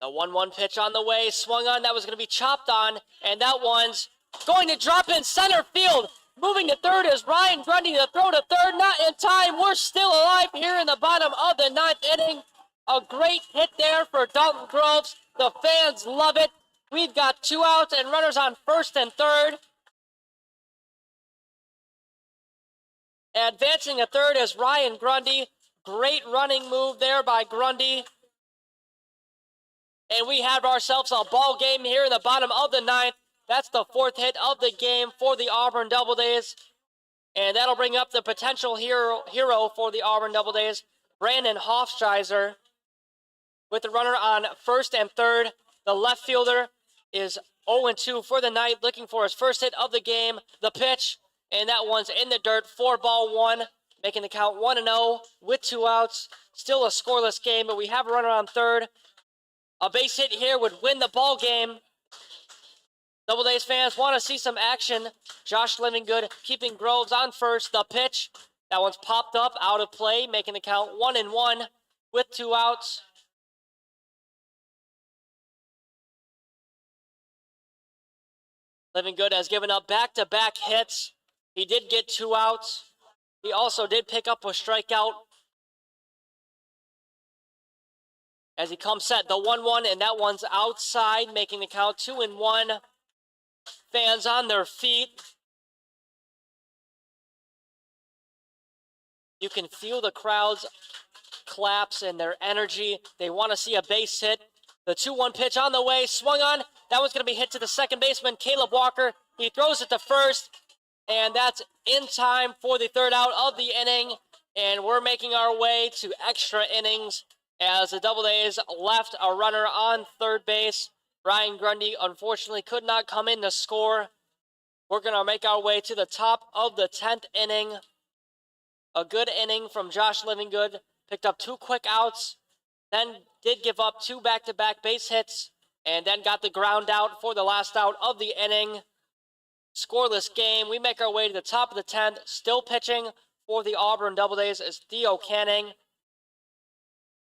The 1-1 pitch on the way. Swung on. That was going to be chopped on. And that one's going to drop in center field. Moving to third is Ryan Grundy. The throw to third, not in time. We're still alive here in the bottom of the 9th inning. A great hit there for Dalton Groves. The fans love it. We've got 2 outs and runners on first and third. Advancing to third is Ryan Grundy. Great running move there by Grundy. And we have ourselves a ball game here in the bottom of the ninth. That's the 4th hit of the game for the Auburn Doubledays. And that'll bring up the potential hero for the Auburn Doubledays, Brandon Hofstreiser. With the runner on first and third, the left fielder is 0-2 for the night, looking for his first hit of the game. The pitch, and that one's in the dirt. 4-1, making the count 1-0 with 2 outs. Still a scoreless game, but we have a runner on third. A base hit here would win the ball game. Doubledays fans want to see some action. Josh Livingood keeping Groves on first. The pitch, that one's popped up, out of play, making the count 1-1 with 2 outs. Livingood has given up back-to-back hits. He did get 2 outs. He also did pick up a strikeout. As he comes set, the 1-1, and that one's outside, making the count 2-1. Fans on their feet. You can feel the crowd's claps and their energy. They want to see a base hit. The 2-1 pitch on the way, swung on. That one's going to be hit to the second baseman, Caleb Walker. He throws it to first, and that's in time for the 3rd out of the inning. And we're making our way to extra innings as the Doubledays left a runner on third base. Ryan Grundy unfortunately could not come in to score. We're going to make our way to the top of the 10th inning. A good inning from Josh Livingood. Picked up 2 quick outs, then did give up 2 back-to-back base hits, and then got the ground out for the last out of the inning. Scoreless game. We make our way to the top of the 10th. Still pitching for the Auburn Doubledays is Theo Canning.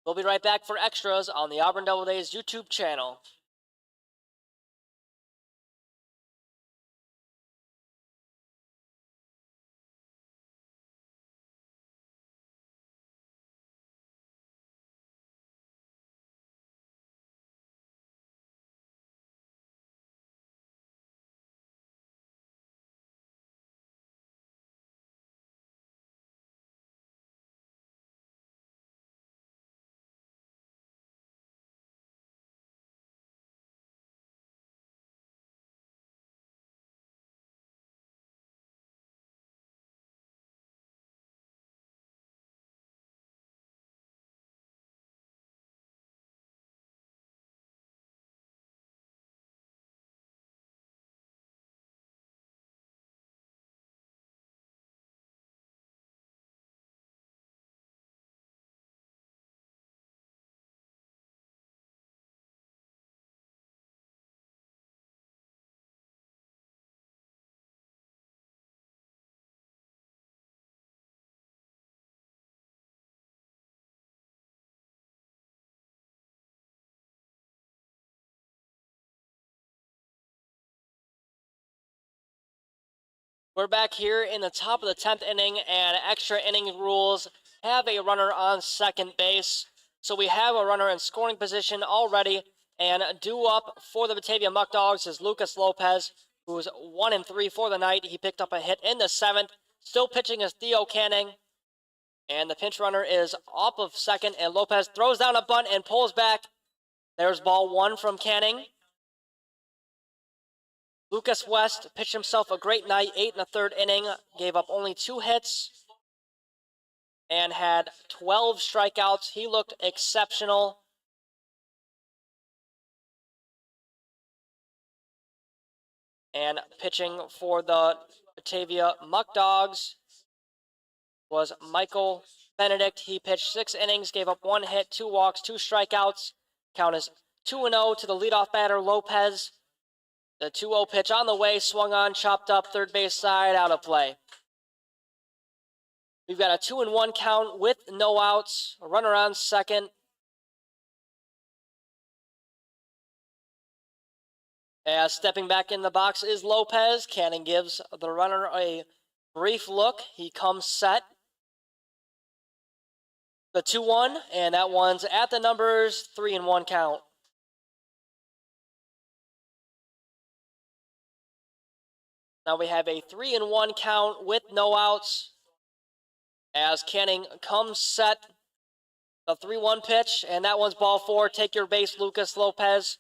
We'll be right back for extras on the Auburn Doubledays YouTube channel. We're back here in the top of the 10th inning, and extra inning rules have a runner on second base. So we have a runner in scoring position already, and due up for the Batavia Muckdogs is Lucas Lopez, who's 1-3 for the night. He picked up a hit in the 7th. Still pitching is Theo Canning, and the pinch runner is off of second, and Lopez throws down a bunt and pulls back. There's ball 1 from Canning. Lucas West pitched himself a great night, 8 1/3 inning, gave up only 2 hits, and had 12 strikeouts. He looked exceptional. And pitching for the Batavia Muckdogs was Michael Benedict. He pitched 6 innings, gave up 1 hit, 2 walks, 2 strikeouts. Count is 2-0 to the leadoff batter, Lopez. The 2-0 pitch on the way, swung on, chopped up, third base side, out of play. We've got a 2-1 count with no outs, a runner on second. As stepping back in the box is Lopez. Canning gives the runner a brief look. He comes set. The 2-1, and that one's at the numbers, 3-1 count. Now we have a 3-1 count with no outs as Canning comes set. The 3-1 pitch, and that one's ball 4. Take your base, Lucas Lopez.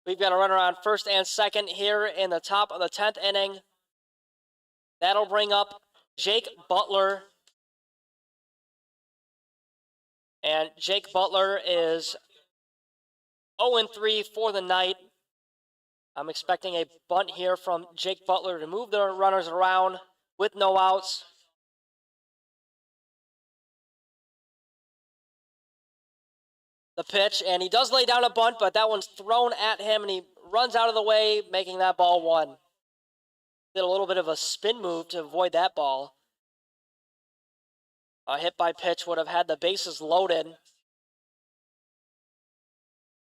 We've got a runner on first and second here in the top of the 10th inning. That'll bring up Jake Butler. And Jake Butler is 0-3 for the night. I'm expecting a bunt here from Jake Butler to move the runners around with no outs. The pitch, and he does lay down a bunt, but that one's thrown at him, and he runs out of the way, making that ball 1. Did a little bit of a spin move to avoid that ball. A hit by pitch would have had the bases loaded.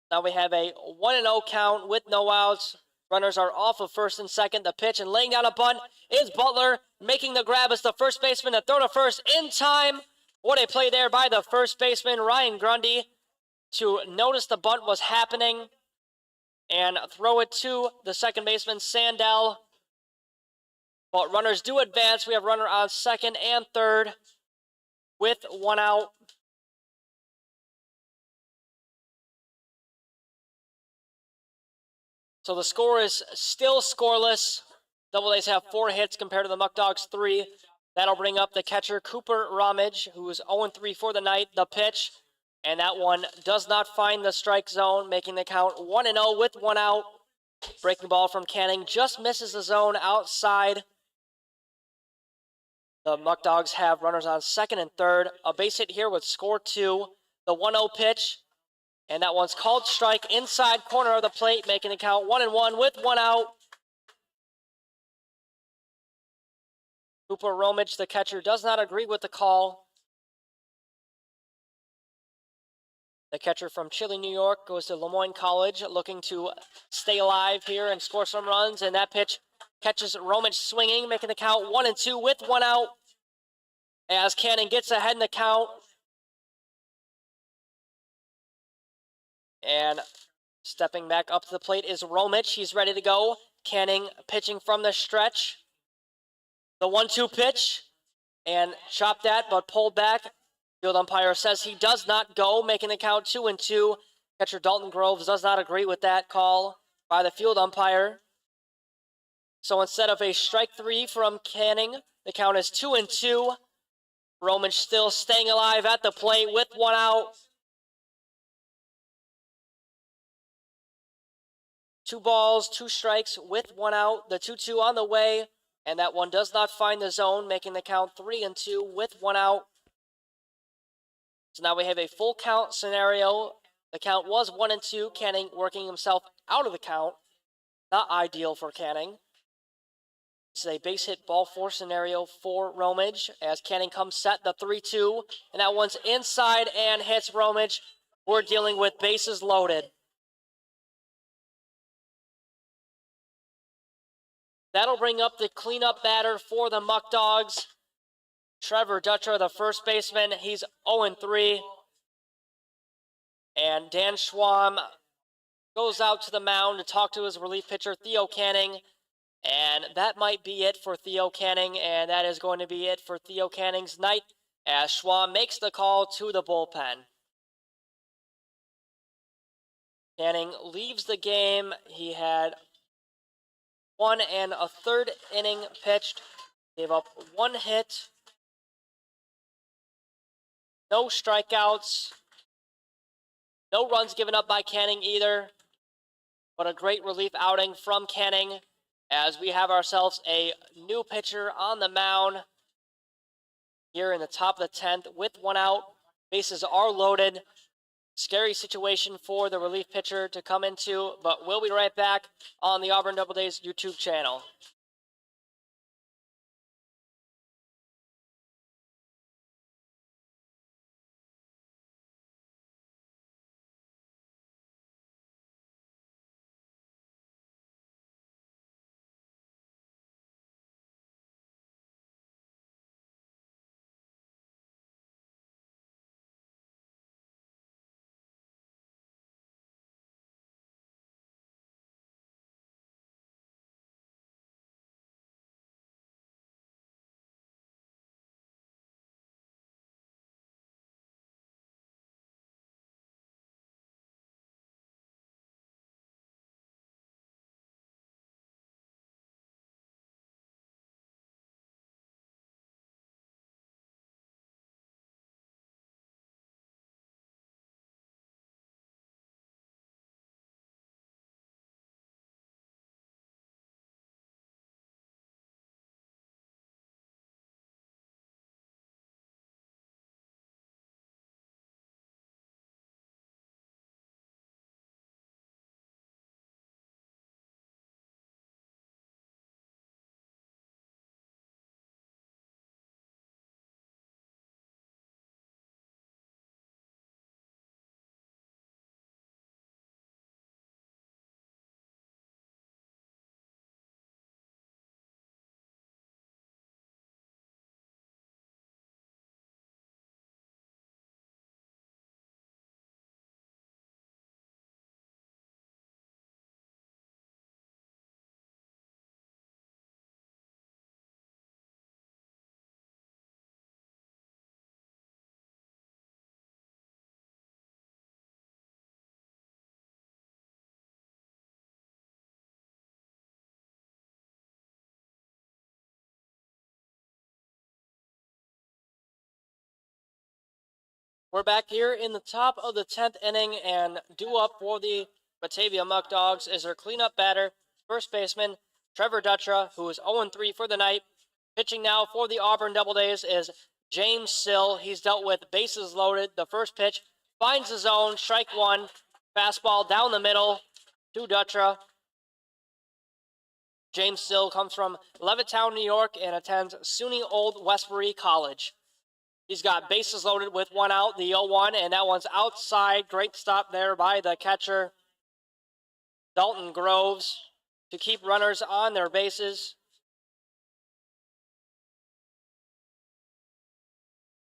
Now we have a 1-0 count with no outs. Runners are off of first and second. The pitch and laying down a bunt is Butler, making the grab as the first baseman to throw to first in time. What a play there by the first baseman, Ryan Grundy, to notice the bunt was happening and throw it to the second baseman, Sandell. But runners do advance. We have runner on second and third with 1 out. So the score is still scoreless. Doubledays have 4 hits compared to the Muckdogs 3. That'll bring up the catcher, Cooper Ramage, who is 0-3 for the night. The pitch, and that one does not find the strike zone, making the count 1-0 with 1 out. Breaking ball from Canning just misses the zone outside. The Muckdogs have runners on second and third. A base hit here with score 2. The 1-0 pitch, and that one's called strike inside corner of the plate, making the count 1-1 with 1 out. Cooper Ramage, the catcher, does not agree with the call. The catcher from Chile, New York, goes to Lemoyne College, looking to stay alive here and score some runs. And that pitch catches Ramage swinging, making the count 1-2 with 1 out. As Canning gets ahead in the count. And stepping back up to the plate is Ramage. He's ready to go. Canning pitching from the stretch. The 1-2 pitch. And chopped that, but pulled back. Field umpire says he does not go, making the count 2-2. Catcher Dalton Groves does not agree with that call by the field umpire. So instead of a strike 3 from Canning, the count is 2-2. Ramage still staying alive at the plate with 1 out. 2 balls, 2 strikes with 1 out. The 2-2 on the way, and that one does not find the zone, making the count 3-2 with 1 out. So now we have a full count scenario. The count was 1-2. Canning working himself out of the count. Not ideal for Canning. This is a base hit ball 4 scenario for Ramage as Canning comes set, the 3-2, and that one's inside and hits Ramage. We're dealing with bases loaded. That'll bring up the cleanup batter for the Muckdogs. Trevor Dutcher, the first baseman, he's 0-3. And Dan Schwam goes out to the mound to talk to his relief pitcher, Theo Canning. And that might be it for Theo Canning, and that is going to be it for Theo Canning's night as Schwam makes the call to the bullpen. Canning leaves the game. He had 1 1/3 inning pitched, gave up 1 hit, no strikeouts, no runs given up by Canning either, but a great relief outing from Canning as we have ourselves a new pitcher on the mound here in the top of the 10th with 1 out. Bases are loaded. Scary situation for the relief pitcher to come into, but we'll be right back on the Auburn Doubledays YouTube channel. We're back here in the top of the 10th inning, and due up for the Batavia Muckdogs is their cleanup batter, first baseman Trevor Dutra, who is 0-3 for the night. Pitching now for the Auburn Doubledays is James Sill. He's dealt with bases loaded. The first pitch finds the zone, strike one, fastball down the middle to Dutra. James Sill comes from Levittown, New York, and attends SUNY Old Westbury College. He's got bases loaded with one out, the 0-1, and that one's outside. Great stop there by the catcher, Dalton Groves, to keep runners on their bases.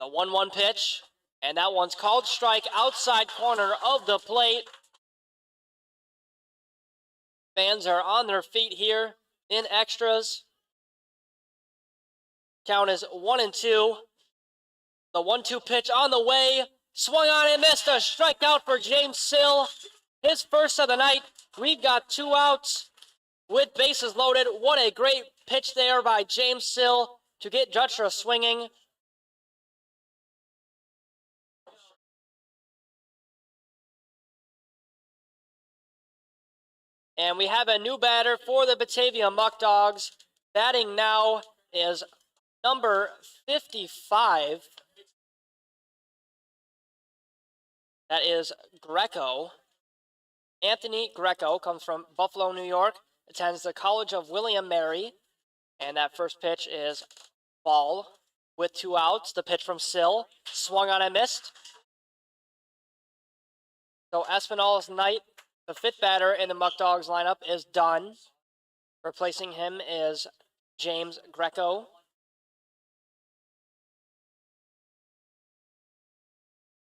The 1-1 pitch, and that one's called strike outside corner of the plate. Fans are on their feet here in extras. Count is 1-2. The 1-2 pitch on the way. Swung on and missed. A strikeout for James Sill. His first of the night. We've got 2 outs with bases loaded. What a great pitch there by James Sill to get Dutra swinging. And we have a new batter for the Batavia Muckdogs. Batting now is number 55. That is Greco. Anthony Greco comes from Buffalo, New York, attends the College of William Mary. And that first pitch is ball with 2 outs. The pitch from Sill, swung on and missed. So Espinal's night, the 5th batter in the Muckdogs lineup, is done. Replacing him is James Greco.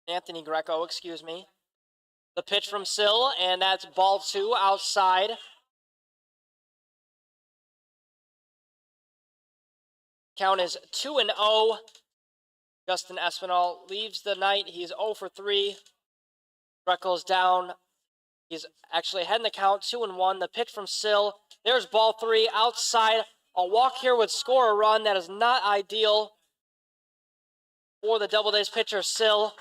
Anthony Greco, excuse me. The pitch from Sill, and that's ball 2 outside. Count is 2-0. Justin Espinal leaves the night. He's 0-3. Greco's down. He's actually ahead in the count, 2-1. The pitch from Sill. There's ball 3 outside. A walk here would score a run. That is not ideal for the Doubledays pitcher, Sill.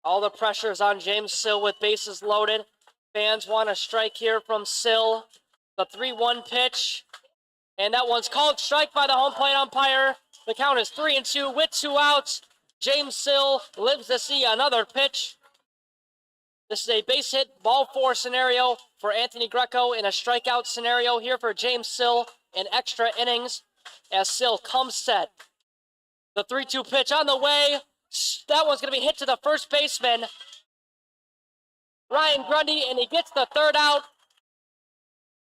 All the pressure is on James Sill with bases loaded. Fans want a strike here from Sill. The 3-1 pitch. And that one's called strike by the home plate umpire. The count is 3-2 with 2 outs. James Sill lives to see another pitch. This is a base hit, ball 4 scenario for Anthony Greco in a strikeout scenario here for James Sill in extra innings as Sill comes set. The 3-2 pitch on the way. That one's going to be hit to the first baseman, Ryan Grundy, and he gets the 3rd out.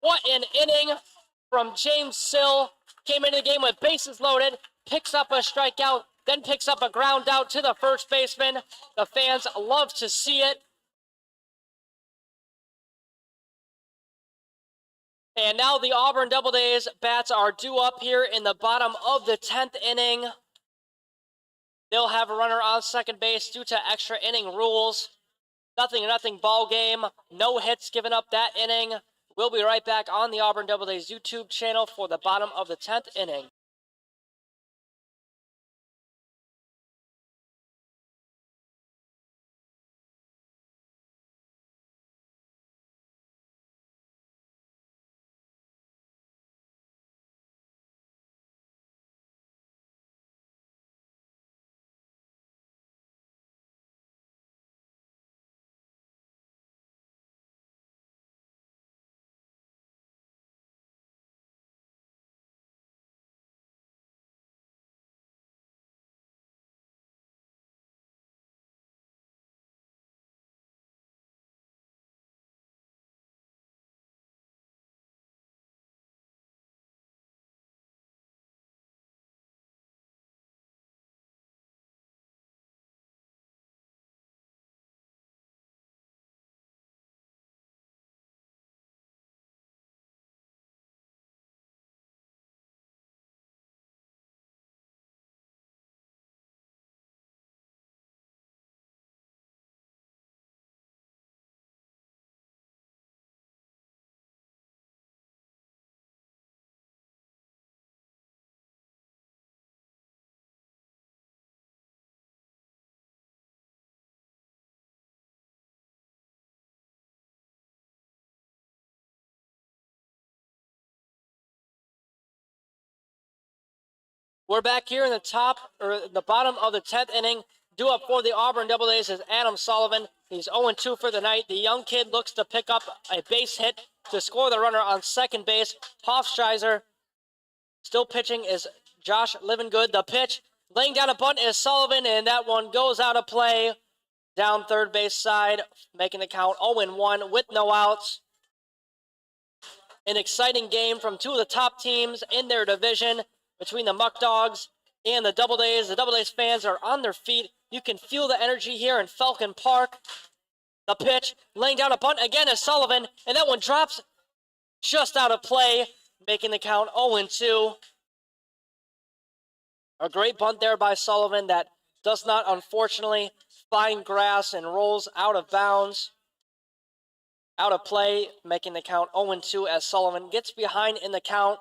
What an inning from James Sill. Came into the game with bases loaded, picks up a strikeout, then picks up a ground out to the first baseman. The fans love to see it. And now the Auburn Doubledays bats are due up here in the bottom of the 10th inning. They'll have a runner on second base due to extra inning rules. 0-0 ball game. No hits given up that inning. We'll be right back on the Auburn Doubledays YouTube channel for the bottom of the 10th inning. We're back here in the bottom of the 10th inning. Due up for the Auburn Doubledays is Adam Sullivan. He's 0-2 for the night. The young kid looks to pick up a base hit to score the runner on second base. Hofstreiser still pitching is Josh Livingood. The pitch, laying down a bunt is Sullivan, and that one goes out of play down third base side, making the count 0-1 with no outs. An exciting game from two of the top teams in their division between the Muckdogs and the Doubledays. The Doubledays fans are on their feet. You can feel the energy here in Falcon Park. The pitch, laying down a bunt again is Sullivan, and that one drops just out of play, making the count 0-2. A great bunt there by Sullivan that does not, unfortunately, find grass and rolls out of bounds. Out of play, making the count 0-2 as Sullivan gets behind in the count.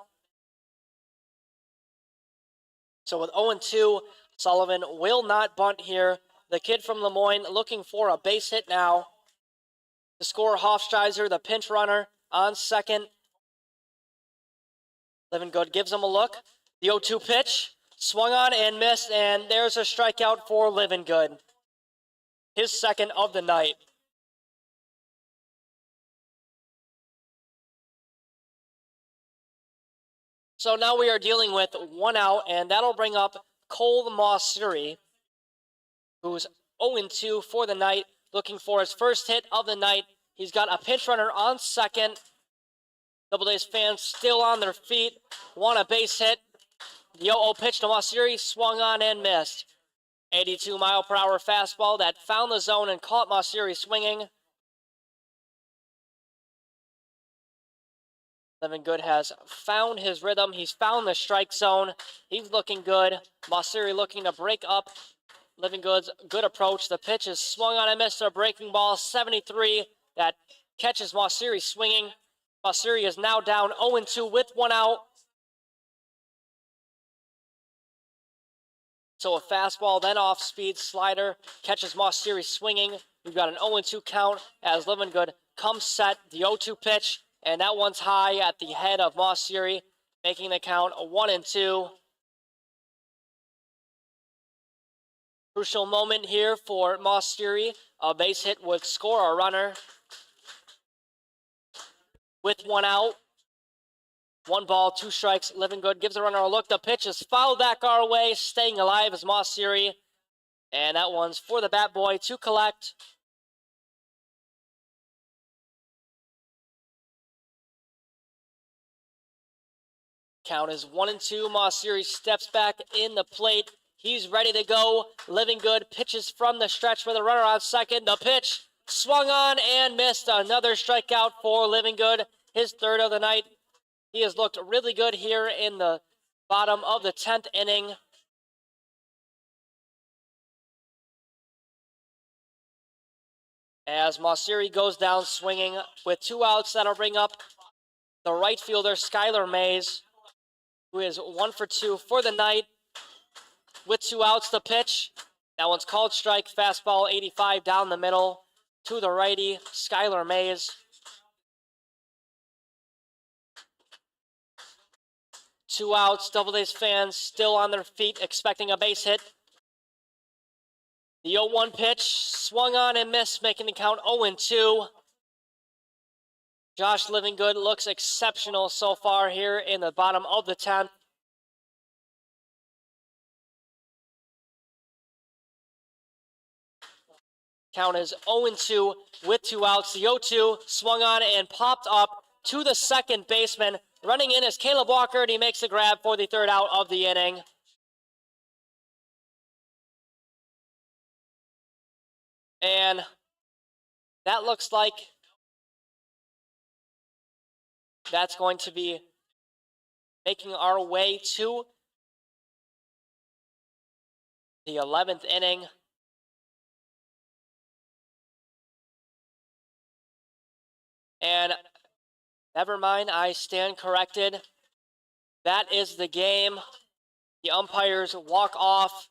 So with 0-2, Sullivan will not bunt here. The kid from Lemoyne looking for a base hit now. To score, Hofstreiser, the pinch runner, on second. Livingood gives him a look. The 0-2 pitch, swung on and missed, and there's a strikeout for Livingood. His second of the night. So now we are dealing with one out, and that'll bring up Cole Mosseri, who's 0-2 for the night, looking for his first hit of the night. He's got a pinch runner on second. Doubledays fans still on their feet, want a base hit. The 0-0 pitch to Mosseri, swung on and missed. 82-mile-per-hour fastball that found the zone and caught Mosseri swinging. Livingood has found his rhythm. He's found the strike zone. He's looking good. Mosseri looking to break up Livingood's good approach. The pitch is swung on and missed. A breaking ball, 73, that catches Mosseri swinging. Mosseri is now down 0-2 with one out. So a fastball, then off-speed slider catches Mosseri swinging. We've got an 0-2 count as Livingood comes set. The 0-2 pitch, and that one's high at the head of Mosseri, making the count 1-2. Crucial moment here for Mosseri. A base hit would score a runner. With one out, 1 ball, 2 strikes. Livingood gives the runner a look. The pitch is fouled back our way. Staying alive is Mosseri. And that one's for the bat boy to collect. Count is 1-2. Mosseri steps back in the plate. He's ready to go. Livingood pitches from the stretch with a runner on second. The pitch swung on and missed. Another strikeout for Livingood. His third of the night. He has looked really good here in the bottom of the 10th inning. As Mosseri goes down swinging with 2 outs, that'll bring up the right fielder, Skylar Mays, who is 1 for 2 for the night. With 2 outs, the pitch. That one's called strike. Fastball, 85 down the middle to the righty, Skylar Mays. 2 outs. Doubledays fans still on their feet, expecting a base hit. The 0-1 pitch swung on and missed, making the count 0-2. Josh Livingood looks exceptional so far here in the bottom of the 10th. Count is 0-2 with 2 outs. The 0-2 swung on and popped up to the second baseman. Running in is Caleb Walker, and he makes the grab for the third out of the inning. And that looks like that's going to be making our way to the 11th inning. And never mind, I stand corrected. That is the game. The umpires walk off.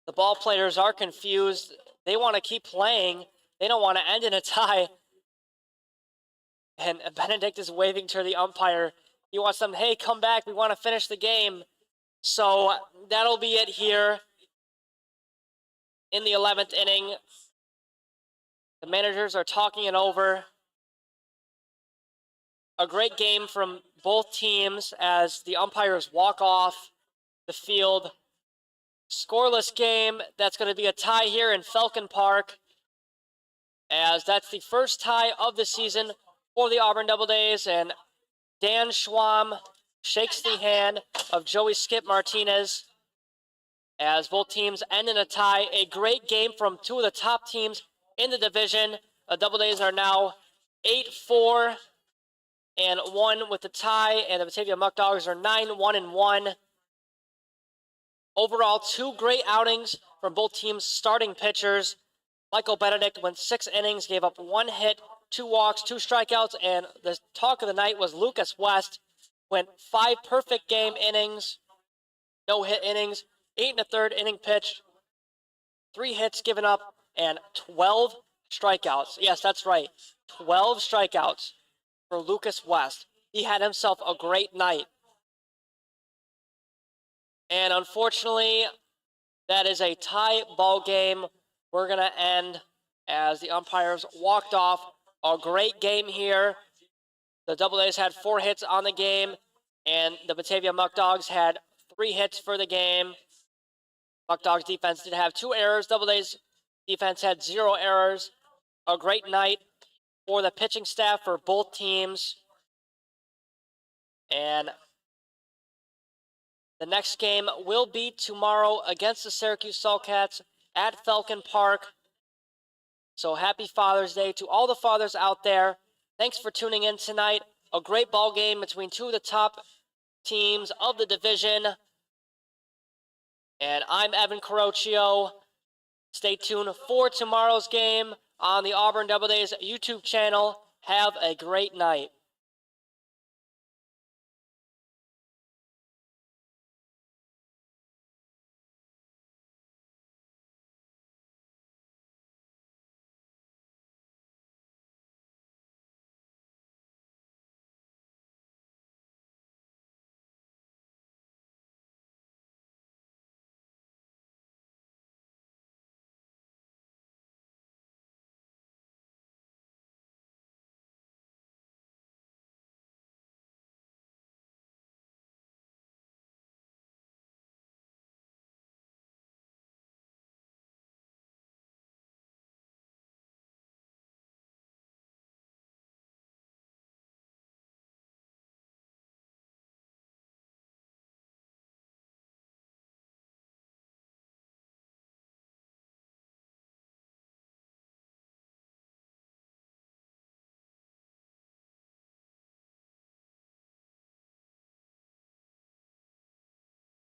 The ball players are confused. They want to keep playing. They don't want to end in a tie. And Benedict is waving to the umpire. He wants them, hey, come back. We want to finish the game. So that'll be it here in the 11th inning. The managers are talking it over. A great game from both teams as the umpires walk off the field. Scoreless game. That's going to be a tie here in Falcon Park, as that's the first tie of the season for the Auburn Doubledays. And Dan Schwam shakes the hand of Joey Skip Martinez as both teams end in a tie. A great game from two of the top teams in the division. The Doubledays are now 8-4-1 with the tie, and the Batavia Muckdogs are 9-1-1. Overall, two great outings from both teams' starting pitchers. Michael Benedict went 6 innings, gave up 1 hit, 2 walks, 2 strikeouts, and the talk of the night was Lucas West. Went 5 perfect game innings, no hit innings, 8 1/3 inning pitch, 3 hits given up, and 12 strikeouts. Yes, that's right, 12 strikeouts for Lucas West. He had himself a great night. And unfortunately, that is a tie ball game. We're going to end as the umpires walked off. A great game here. The Doubledays had 4 hits on the game, and the Batavia Muckdogs had 3 hits for the game. Muckdogs defense did have 2 errors. Doubledays defense had 0 errors. A great night for the pitching staff for both teams. And the next game will be tomorrow against the Syracuse Sulcats at Falcon Park. So happy Father's Day to all the fathers out there. Thanks for tuning in tonight. A great ball game between two of the top teams of the division. And I'm Evan Carocchio. Stay tuned for tomorrow's game on the Auburn Doubledays YouTube channel. Have a great night.